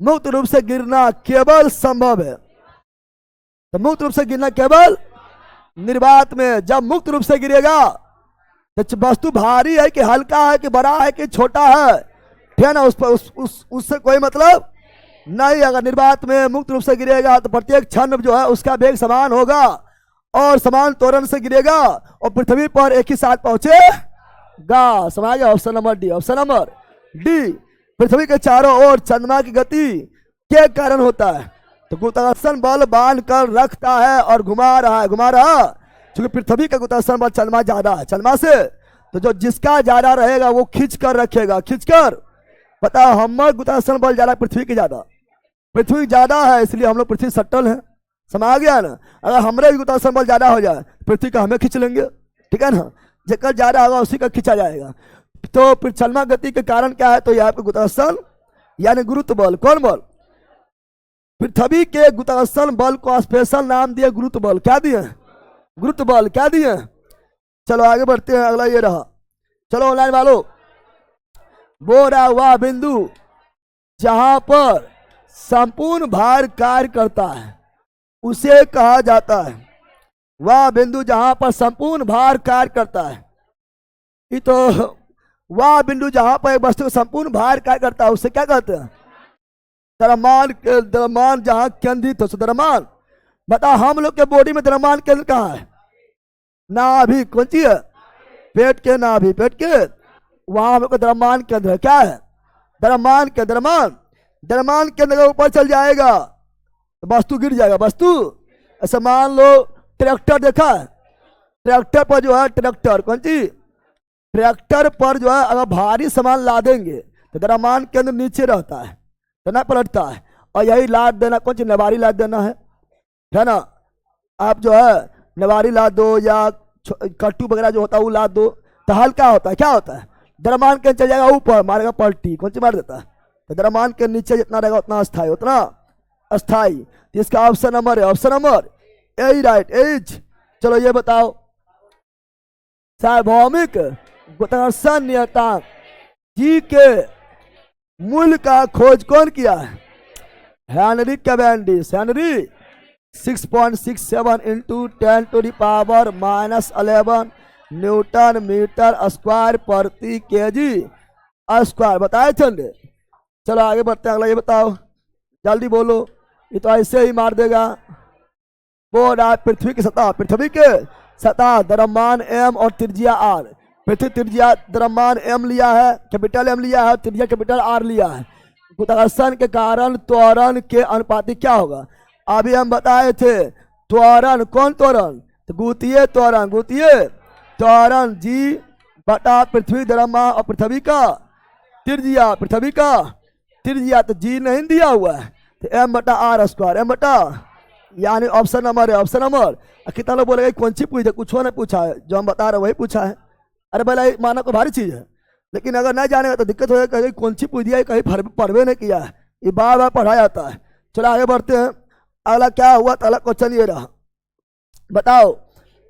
मुक्त रूप से गिरना केवल संभव है। तो मुक्त रूप से गिरना केवल निर्वात में। जब मुक्त रूप से गिरेगा तो वस्तु भारी है कि हल्का है कि बड़ा है कि छोटा है, ठीक है ना, उस पर उससे कोई मतलब नहीं। अगर निर्वात में मुक्त रूप से गिरेगा तो प्रत्येक क्षण जो है उसका वेग समान होगा और समान त्वरण से गिरेगा और पृथ्वी पर एक ही साथ पहुंचेगा। समझ गया? Option number D. Option number D, पृथ्वी के चारों ओर चंद्रमा की गति के कारण होता है। तो गुरुत्वाकर्षण बल बांध कर रखता है और घुमा रहा है, घुमा रहा, क्योंकि पृथ्वी का गुरुत्वाकर्षण बल चंद्रमा ज्यादा है चंद्रमा से, तो जो जिसका ज्यादा रहेगा वो खींच कर रखेगा, खींच कर। पता है हमारा गुरुत्वाकर्षण बल ज्यादा, पृथ्वी की ज्यादा, पृथ्वी ज्यादा है इसलिए हम लोग पृथ्वी सटल है। समझ आ गया ना? अगर हमारे गुरुत्वाकर्षण बल ज्यादा हो जाए पृथ्वी का हमें खींच लेंगे, ठीक है ना, जेकर ज्यादा होगा उसी का खींचा जाएगा। तो फिर चलना गति के कारण क्या है? तो यहाँ पे गुरुत्वाकर्षण यानी गुरुत्व बल। कौन बल? पृथ्वी के गुरुत्वाकर्षण बल को स्पेशल नाम दिए गुरुत्व बल। क्या दिए? गुरुत्व बल। क्या दिए? चलो आगे बढ़ते हैं। अगला ये रहा, चलो ऑनलाइन वालों, वो रहा वह बिंदु जहां पर संपूर्ण भार कार्य करता है उसे कहा जाता है। वह बिंदु जहां पर संपूर्ण भार कार्य करता है, ये तो वह बिंदु जहां पर एक वस्तु संपूर्ण भार कार्य करता है उसे क्या कहते हैं? द्रव्यमान। द्रव्यमान जहां केंद्रित हो, द्रव्यमान। बता हम लोग के बॉडी में द्रव्यमान केंद्र कहाँ है? नाभि। कौन सी है? पेट के नाभि, पेट के वहां हम लोग का द्रव्यमान केंद्र है। क्या है? द्रव्यमान के द्रव्यमान केंद्र के ऊपर चल जाएगा तो वस्तु गिर जाएगा। वस्तु ऐसा मान लो ट्रैक्टर देखा है, ट्रैक्टर पर जो है, ट्रैक्टर कौन सी, ट्रैक्टर पर जो है अगर भारी सामान ला देंगे तो द्रव्यमान केंद्र नीचे रहता है तो ना पलटता है, और यही लाद देना, कौन सी, नवारी लाद देना है ना। आप जो है नवारी लाद दो या कट्टू वगैरह जो होता है वो लाद दो तो हल्का होता है। क्या होता है? द्रव्यमान केंद्र चल जाएगा ऊपर, मारेगा पलटी, कौन सी मार देता है। तो द्रव्यमान के नीचे जितना रहेगा उतना अस्थायी, उतना अस्थायी। इसका ऑप्शन नंबर है, ऑप्शन नंबर ए राइट, एज। चलो ये बताओ, सार्वभौमिक गुरुत्वाकर्षण नियतांक जी के मूल्य का खोज कौन किया है? Henry Cavendish. Henry 6.67 into 10⁻⁻11 newton metre square प्रति केजी स्क्वायर बताए थे। चलो आगे बढ़ते हैं। अगला ये बताओ, जल्दी बोलो, ये तो ऐसे ही मार देगा। वो रहा पृथ्वी की सतह, पृथ्वी के सतह द्रव्यमान एम और त्रिज्या आर। पृथ्वी त्रिज्या द्रव्यमान एम लिया है, कैपिटल एम लिया है, त्रिज्या कैपिटल आर लिया है। गुरुत्वाकर्षण के कारण त्वरण के अनुपाती क्या होगा? अभी हम बताए थे त्वरण। कौन त्वरण? तो गुरुत्वीय त्वरण। गुरुत्वीय त्वरण जी बटा पृथ्वी द्रव्यमान और पृथ्वी का त्रिज्या, पृथ्वी का त्रिज्या, तो जी नहीं दिया हुआ है तो एम बटा आर स्क्वायर, एम बटा, यानी ऑप्शन नंबर है, ऑप्शन नंबर। कितना लोग बोलेगा कौन सी पूछा? कुछ नहीं पूछा है, जो हम बता रहे वही पूछा है। अरे भला माना तो भारी चीज है, लेकिन अगर नहीं जानेगा तो दिक्कत हो जाएगा, कहीं कौन सी पूछ दिया, कहीं पढ़वे नहीं किया है, ये बार बार पढ़ा जाता है। चलो आगे बढ़ते हैं। अगला क्या हुआ? अगला क्वेश्चन ये रहा, बताओ।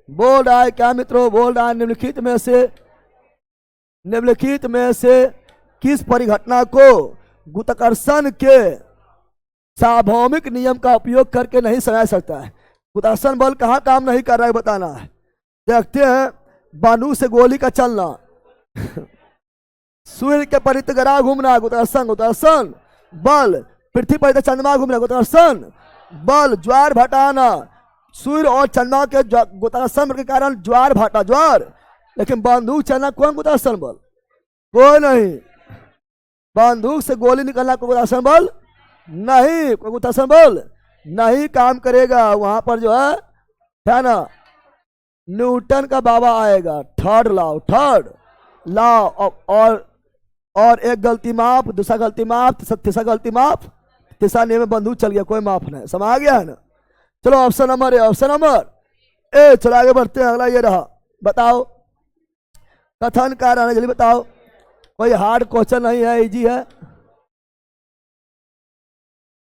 बोल रहा है क्या मित्रों? बोल रहा है निम्नलिखित में से किस परिघटना को गुरुत्वाकर्षण के सार्वभौमिक नियम का उपयोग करके नहीं समझा सकता है? गुरुत्वाकर्षण बल कहाँ काम नहीं कर रहा है बताना है। देखते हैं, बंदूक से गोली का चलना सूर्य के परित ग्रह घूमना गुरुत्वाकर्षण, गुरुत्वाकर्षण बल। पृथ्वी पर चंद्रमा घूमना गुरुत्वाकर्षण बल। ज्वार भाटाना, सूर्य और चंद्रमा के गुरुत्वाकर्षण के कारण ज्वार भाटा, ज्वार। लेकिन बंदूक चलना कौन गुरुत्वाकर्षण बल? कोई नहीं। बंदूक से गोली निकलना कोई गुरुत्वाकर्षण बल नहीं, कोई गुरुत्वाकर्षण बल नहीं काम करेगा। वहां पर जो है ना, न्यूटन का बाबा आएगा, थर्ड लॉ और एक गलती माफ, दूसरा गलती माफ, तीसरा गलती माफ, तीसरा नियम में बंदूक चल गया, कोई माफ नहीं। समझ आ गया है ना? चलो option number A, option number ए। चलो आगे बढ़ते हैं। अगला ये रहा, बताओ कथन का रहना, जल्दी बताओ। कोई हार्ड क्वेश्चन नहीं है, इजी है।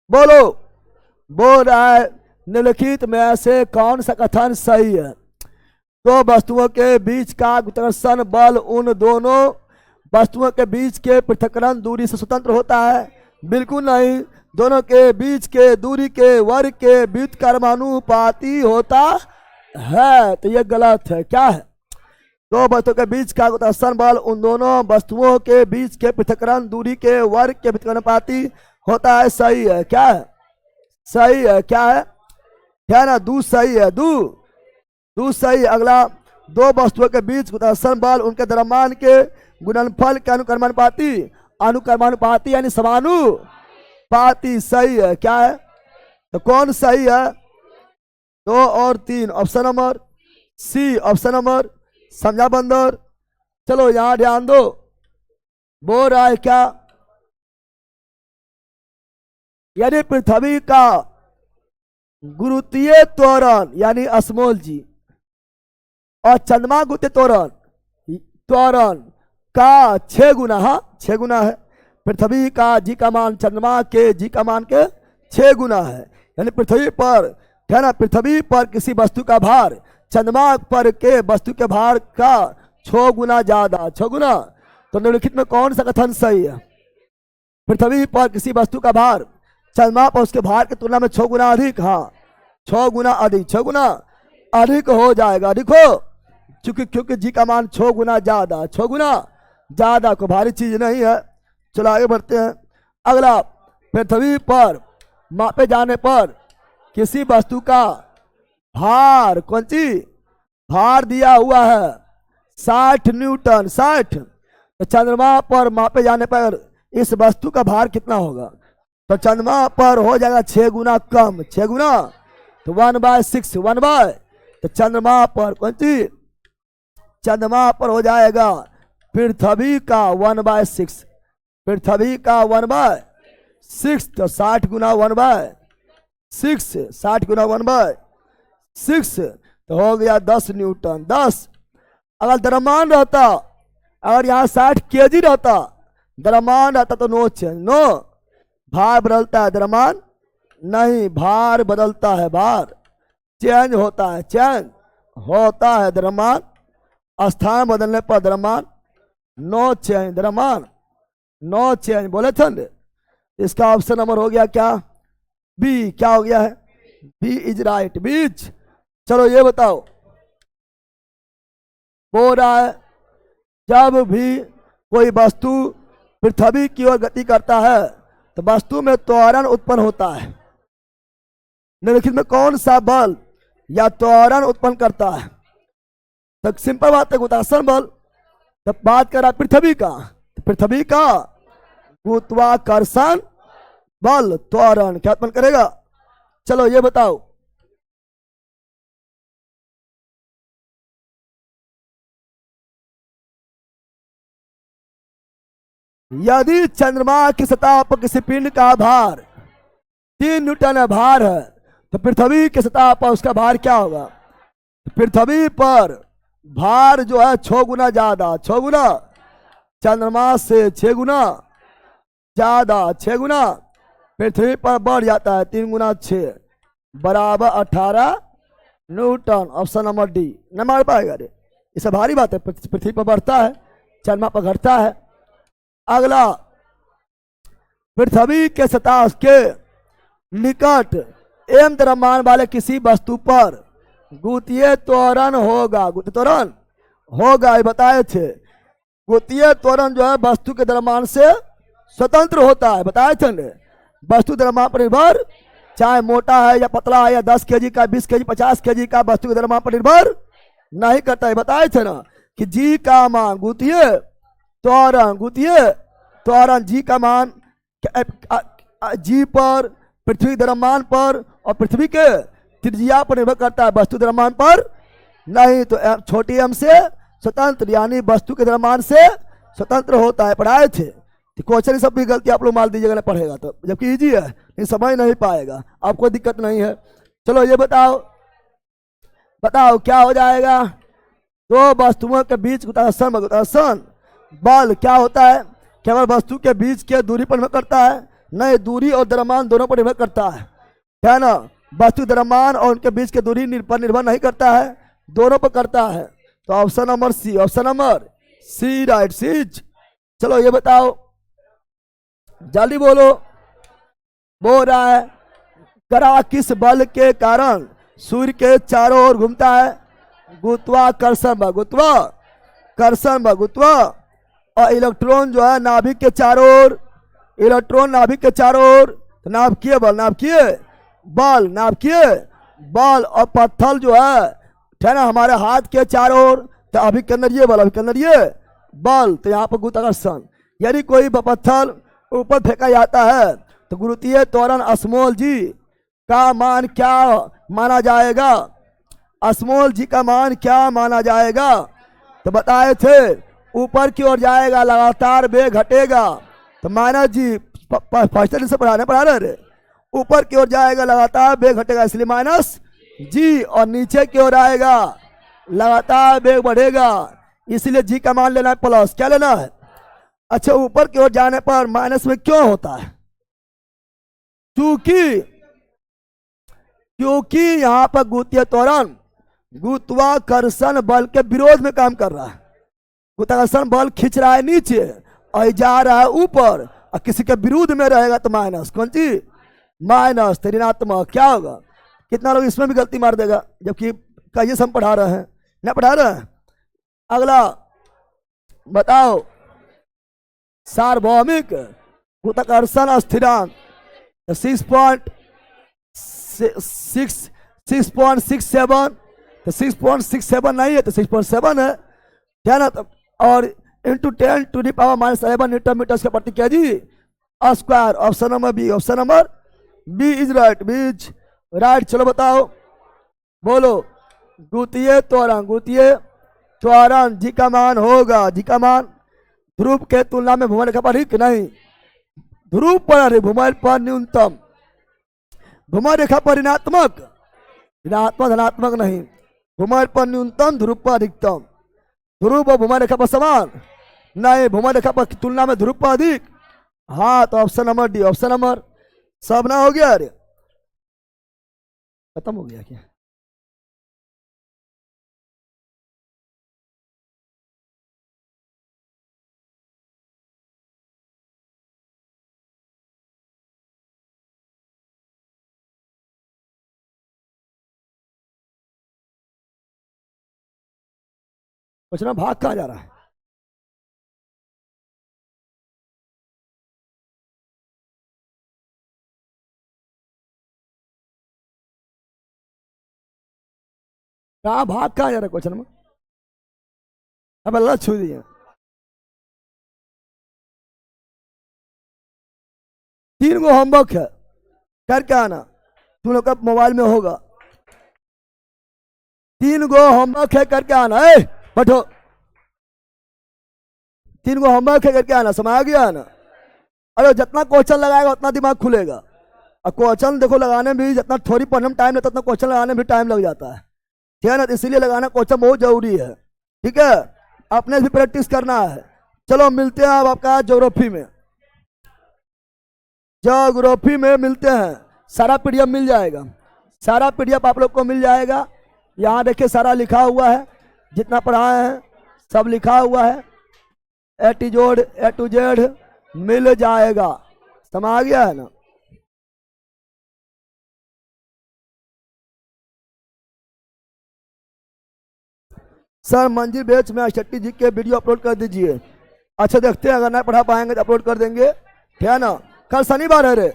बोलो। बोल रहा है निम्नलिखित में से कौन सा कथन सही है? तो वस्तुओं के बीच का गुरुत्वाकर्षण बल उन दोनों वस्तुओं के बीच के पृथक्करण दूरी से स्वतंत्र होता है? बिल्कुल नहीं, दोनों के बीच के दूरी के वर्ग के व्युत्क्रमानुपाती होता है। तो ये गलत है। क्या है? दो वस्तुओं के बीच का गुरुत्वाकर्षण बल उन दोनों वस्तुओं के बीच के पृथक्करण दूरी के वर्ग के व्युत्क्रमानुपाती होता है। सही है। क्या है? सही है। क्या है? क्या ना? दू सही है। दू सही। अगला, दो वस्तुओं के बीच गुरुत्वाकर्षण बल उनके द्रव्यमान के गुणनफल के अनुक्रमानुपाती, अनुक्रमानुपाती यानी समानुपाती। सही है। क्या है? तो कौन सही है? 2 और 3 option number C, option number. समझा बंदर? चलो यहां ध्यान दो, बोल रहा है क्या? यदि पृथ्वी का गुरुत्वीय त्वरण यानी स्मॉल जी और चंद्रमा गुरुत्वीय त्वरण का 6 गुना, हाँ 6 गुना है। पृथ्वी का जी का मान चंद्रमा के जी का मान के 6 गुना है। यानी पृथ्वी पर, है ना, पृथ्वी पर किसी वस्तु का भार चंद्रमा पर के वस्तु के भार का 6 गुना ज्यादा। 6 गुना। तो निम्नलिखित में कौन सा कथन सही है? पृथ्वी पर किसी वस्तु का भार चंद्रमा पर उसके भार की तुलना में 6 गुना अधिक। हाँ 6 गुना अधिक, 6 गुना अधिक हो जाएगा। देखो क्योंकि जी का मान 6 गुना ज्यादा, 6 गुना ज्यादा को भारी चीज नहीं है। चलो आगे बढ़ते हैं। अगला, पृथ्वी पर मापे जाने पर किसी वस्तु का भार, कौन सी भार दिया हुआ है 60 न्यूटन, 60। तो चंद्रमा पर मापे जाने पर इस वस्तु का भार कितना होगा? तो चंद्रमा पर हो जाएगा 6 गुना कम, 6 गुना। तो 1/6, 1/, तो चंद्रमा पर कौन सी, चंद्रमा पर हो जाएगा पृथ्वी का 1/6, पृथ्वी का 1/6। तो 60 गुना 1/6, 60 गुना 1/6 तो हो गया 10 न्यूटन, 10। अगर द्रव्यमान रहता, अगर यहाँ 60 केजी रहता, द्रव्यमान रहता तो नो चेंज, नो। भार बदलता है, द्रव्यमान नहीं, भार बदलता है, भार चेंज होता है, चेंज होता है द्रव्यमान। स्थान बदलने पर द्रव्यमान नो चेंज, द्रव्यमान नो चेंज। बोले थे इसका ऑप्शन नंबर हो गया क्या? बी। क्या हो गया है? बी इज राइट, बीच। चलो ये बताओ, बोल रहा है जब भी कोई वस्तु पृथ्वी की ओर गति करता है तो वस्तु में त्वरण उत्पन्न होता है। निम्नलिखित में कौन सा बल या त्वरण उत्पन्न करता है? तो सिंपल बात है, गुरुत्वाकर्षण बल। जब बात कर रहा पृथ्वी का, तो पृथ्वी का गुरुत्वाकर्षण बल त्वरण क्या उत्पन्न करेगा? चलो ये बताओ, यदि चंद्रमा की सतह पर किसी पिंड का भार 3 न्यूटन भार है तो पृथ्वी की सतह पर उसका भार क्या होगा? पृथ्वी पर भार जो है 6 गुना ज्यादा, 6 गुना, चंद्रमा से 6 गुना ज्यादा, 6 गुना। पृथ्वी पर बढ़ जाता है 3 गुना 6 बराबर 18 न्यूटन। Option number D. न मार पाएगा रे, इससे भारी बात है। पृथ्वी पर बढ़ता है, चंद्रमा पर घटता है। अगला, पृथ्वी के सतह के निकट एम द्रव्यमान वाले किसी वस्तु पर गुरुत्वीय त्वरण होगा, गुरुत्वीय त्वरण होगा, ये बताए थे। गुरुत्वीय त्वरण जो है वस्तु के द्रव्यमान से स्वतंत्र होता है, बताए थे ने। वस्तु द्रव्यमान पर निर्भर, चाहे मोटा है या पतला है या 10 केजी का, 20 केजी, 50 केजी का, वस्तु के द्रव्यमान पर निर्भर नहीं करता है। बताए थे ना कि जी का मान गुरुत्वीय त्वरण, गुरुत्वीय त्वरण जी का मान जी पर, पृथ्वी द्रव्यमान पर और पृथ्वी के त्रिज्या पर निर्भर करता है, वस्तु द्रव्यमान पर नहीं। तो छोटी एम से स्वतंत्र, यानी वस्तु के द्रव्यमान से स्वतंत्र होता है। पढ़ाए थे क्वेश्चन, सब भी गलती आप लोग मार दीजिएगा ना पढ़ेगा तो, जबकि इजी है, लेकिन समझ नहीं पाएगा, आपको दिक्कत नहीं है। चलो ये बताओ, बताओ क्या हो जाएगा? दो वस्तुओं के बीच गुरुत्वाकर्षण बल क्या होता है? केवल वस्तु के बीच के दूरी पर निर्भर करता है? नहीं, दूरी और द्रव्यमान दोनों पर निर्भर करता है ना। वस्तु द्रव्यमान और उनके बीच के दूरी पर निर्भर नहीं करता है। दोनों पर करता है। तो option number C, option number C right सीज। चलो ये बताओ, जल्दी बोलो। बोल रहा है ग्रह किस बल के कारण सूर्य के चारों ओर घूमता है? गुरुत्वाकर्षण बल, गुरुत्वाकर्षण बल, गुरुत्व। और इलेक्ट्रॉन जो है नाभिक के चारों ओर, इलेक्ट्रॉन नाभिक के चारों ओर, तो नाभिकीय बल, नाभिकीय बल, नाभिकीय बल। और पत्थर जो है ना हमारे हाथ के चारों ओर, तो अभी के अंदर ये बल, अभी के अंदर ये बल। तो यहाँ पर गुरुत्वाकर्षण, यदि कोई पत्थर ऊपर फेंका जाता है तो गुरुत्वीय त्वरण स्मॉल जी का मान क्या माना जाएगा? स्मॉल जी का मान क्या माना जाएगा? तो बताए थे ऊपर की ओर जाएगा, लगातार वेग घटेगा, तो माइनस जी। फर्स्ट से पढ़ा रहे, ऊपर की ओर जाएगा लगातार वेग घटेगा, इसलिए माइनस जी। और नीचे की ओर आएगा लगातार वेग बढ़ेगा, इसलिए जी का मान लेना है प्लस। क्या लेना है? अच्छा, ऊपर की ओर जाने पर माइनस में क्यों होता है? क्योंकि यहां पर गुरुत्वीय त्वरण गुरुत्वाकर्षण बल के विरोध में काम कर रहा है। गुरुत्वाकर्षण बल खींच रहा है नीचे और जा रहा है ऊपर, और किसी के विरुद्ध में रहेगा तो माइनस। कौन सी? माइनस, ऋणात्मक। क्या होगा? कितना लोग इसमें भी गलती मार देगा, जबकि कहिए हम पढ़ा रहे हैं, ना पढ़ा रहे हैं। अगला बताओ, सार्वभौमिक गुरुत्वाकर्षण स्थिरांक 6.67, तो 6.67 नहीं है तो 6.7 है, क्या ना? और इंटू 10⁻⁻⁷ न्यूटन मीटर का प्रति KG square. Option number B, option number B is right, B is right. चलो बताओ, बोलो। गुरुत्वीय त्वरण जी का मान होगा, जी का मान ध्रुव के तुलना में भूमध्य रेखा पर अधिक नहीं, ध्रुव पर अधिक, भूमध्य पर न्यूनतम, भूमध्य रेखा पर ऋणात्मक, ऋणात्मक धनात्मक नहीं, भूमध्य पर न्यूनतम, ध्रुव पर अधिकतम। ध्रुव और भूमध्य रेखा पर समान नहीं, भूमध्य रेखा पर तुलना में ध्रुव पर अधिक। हाँ, तो option number D, option number. सब ना हो गया? अरे खत्म हो गया क्या? पूछना भाग कहाँ जा रहा है? कहाँ भाग कहाँ जा रहा है क्वेश्चन में? अब अल्लाह छू दिया। 3 गो होमवर्क है, करके आना, तुम लोग का मोबाइल में होगा। 3 गो होमवर्क है, करके आना। बैठो, 3 गो होमवर्क है, करके आना। समझ आ गया ना? अरे जितना क्वेश्चन लगाएगा उतना दिमाग खुलेगा। और क्वेश्चन देखो लगाने में भी जितना थोड़ी पढ़ने में टाइम लगता है उतना क्वेश्चन लगाने में भी टाइम लग जाता है, ठीक है ना? इसीलिए लगाना क्वेश्चन बहुत जरूरी है, ठीक है? अपने भी प्रैक्टिस करना है। चलो मिलते हैं अब आपका ज्योग्राफी में, ज्योग्राफी में मिलते हैं। सारा पीडीएफ मिल जाएगा, सारा पीडीएफ आप लोग को मिल जाएगा। यहाँ देखिए सारा लिखा हुआ है, जितना पढ़ाए हैं सब लिखा हुआ है, ए टू जेड मिल जाएगा। समझ आ गया है ना? सर मंजिल बैच में शेट्टी जी के वीडियो अपलोड कर दीजिए। अच्छा देखते हैं, अगर नहीं पढ़ा पाएंगे तो अपलोड कर देंगे, ठीक है ना? कल शनिवार है रे,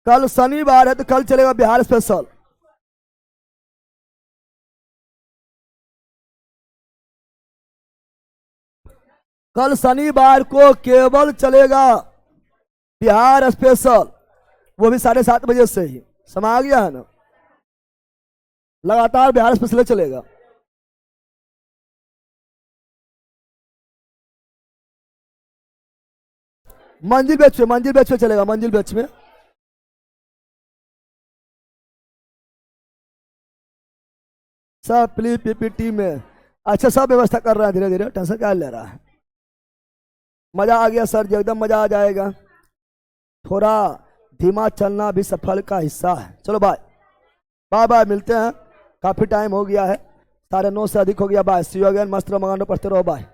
कल शनिवार है तो कल चलेगा बिहार स्पेशल। कल शनिवार को केवल चलेगा बिहार स्पेशल, वो भी 7:30 बजे से ही। समझ आ गया है ना? लगातार बिहार स्पेशल चलेगा। मंजिल बैच पे चलेगा, मंजिल बैच में। सब प्लीज पीपीटी में। अच्छा, सब व्यवस्था कर रहा है धीरे धीरे, टेंशन क्या ले रहा है? मजा आ गया सर जी, एकदम मजा आ जाएगा। थोड़ा धीमा चलना भी सफल का हिस्सा है। चलो बाय। बाय बाय, मिलते हैं, काफी टाइम हो गया है, 9:30 से अधिक हो गया। बाय, सी यू अगेन, मस्त रहो, मगन रहो, पढ़ते रहो, बाय।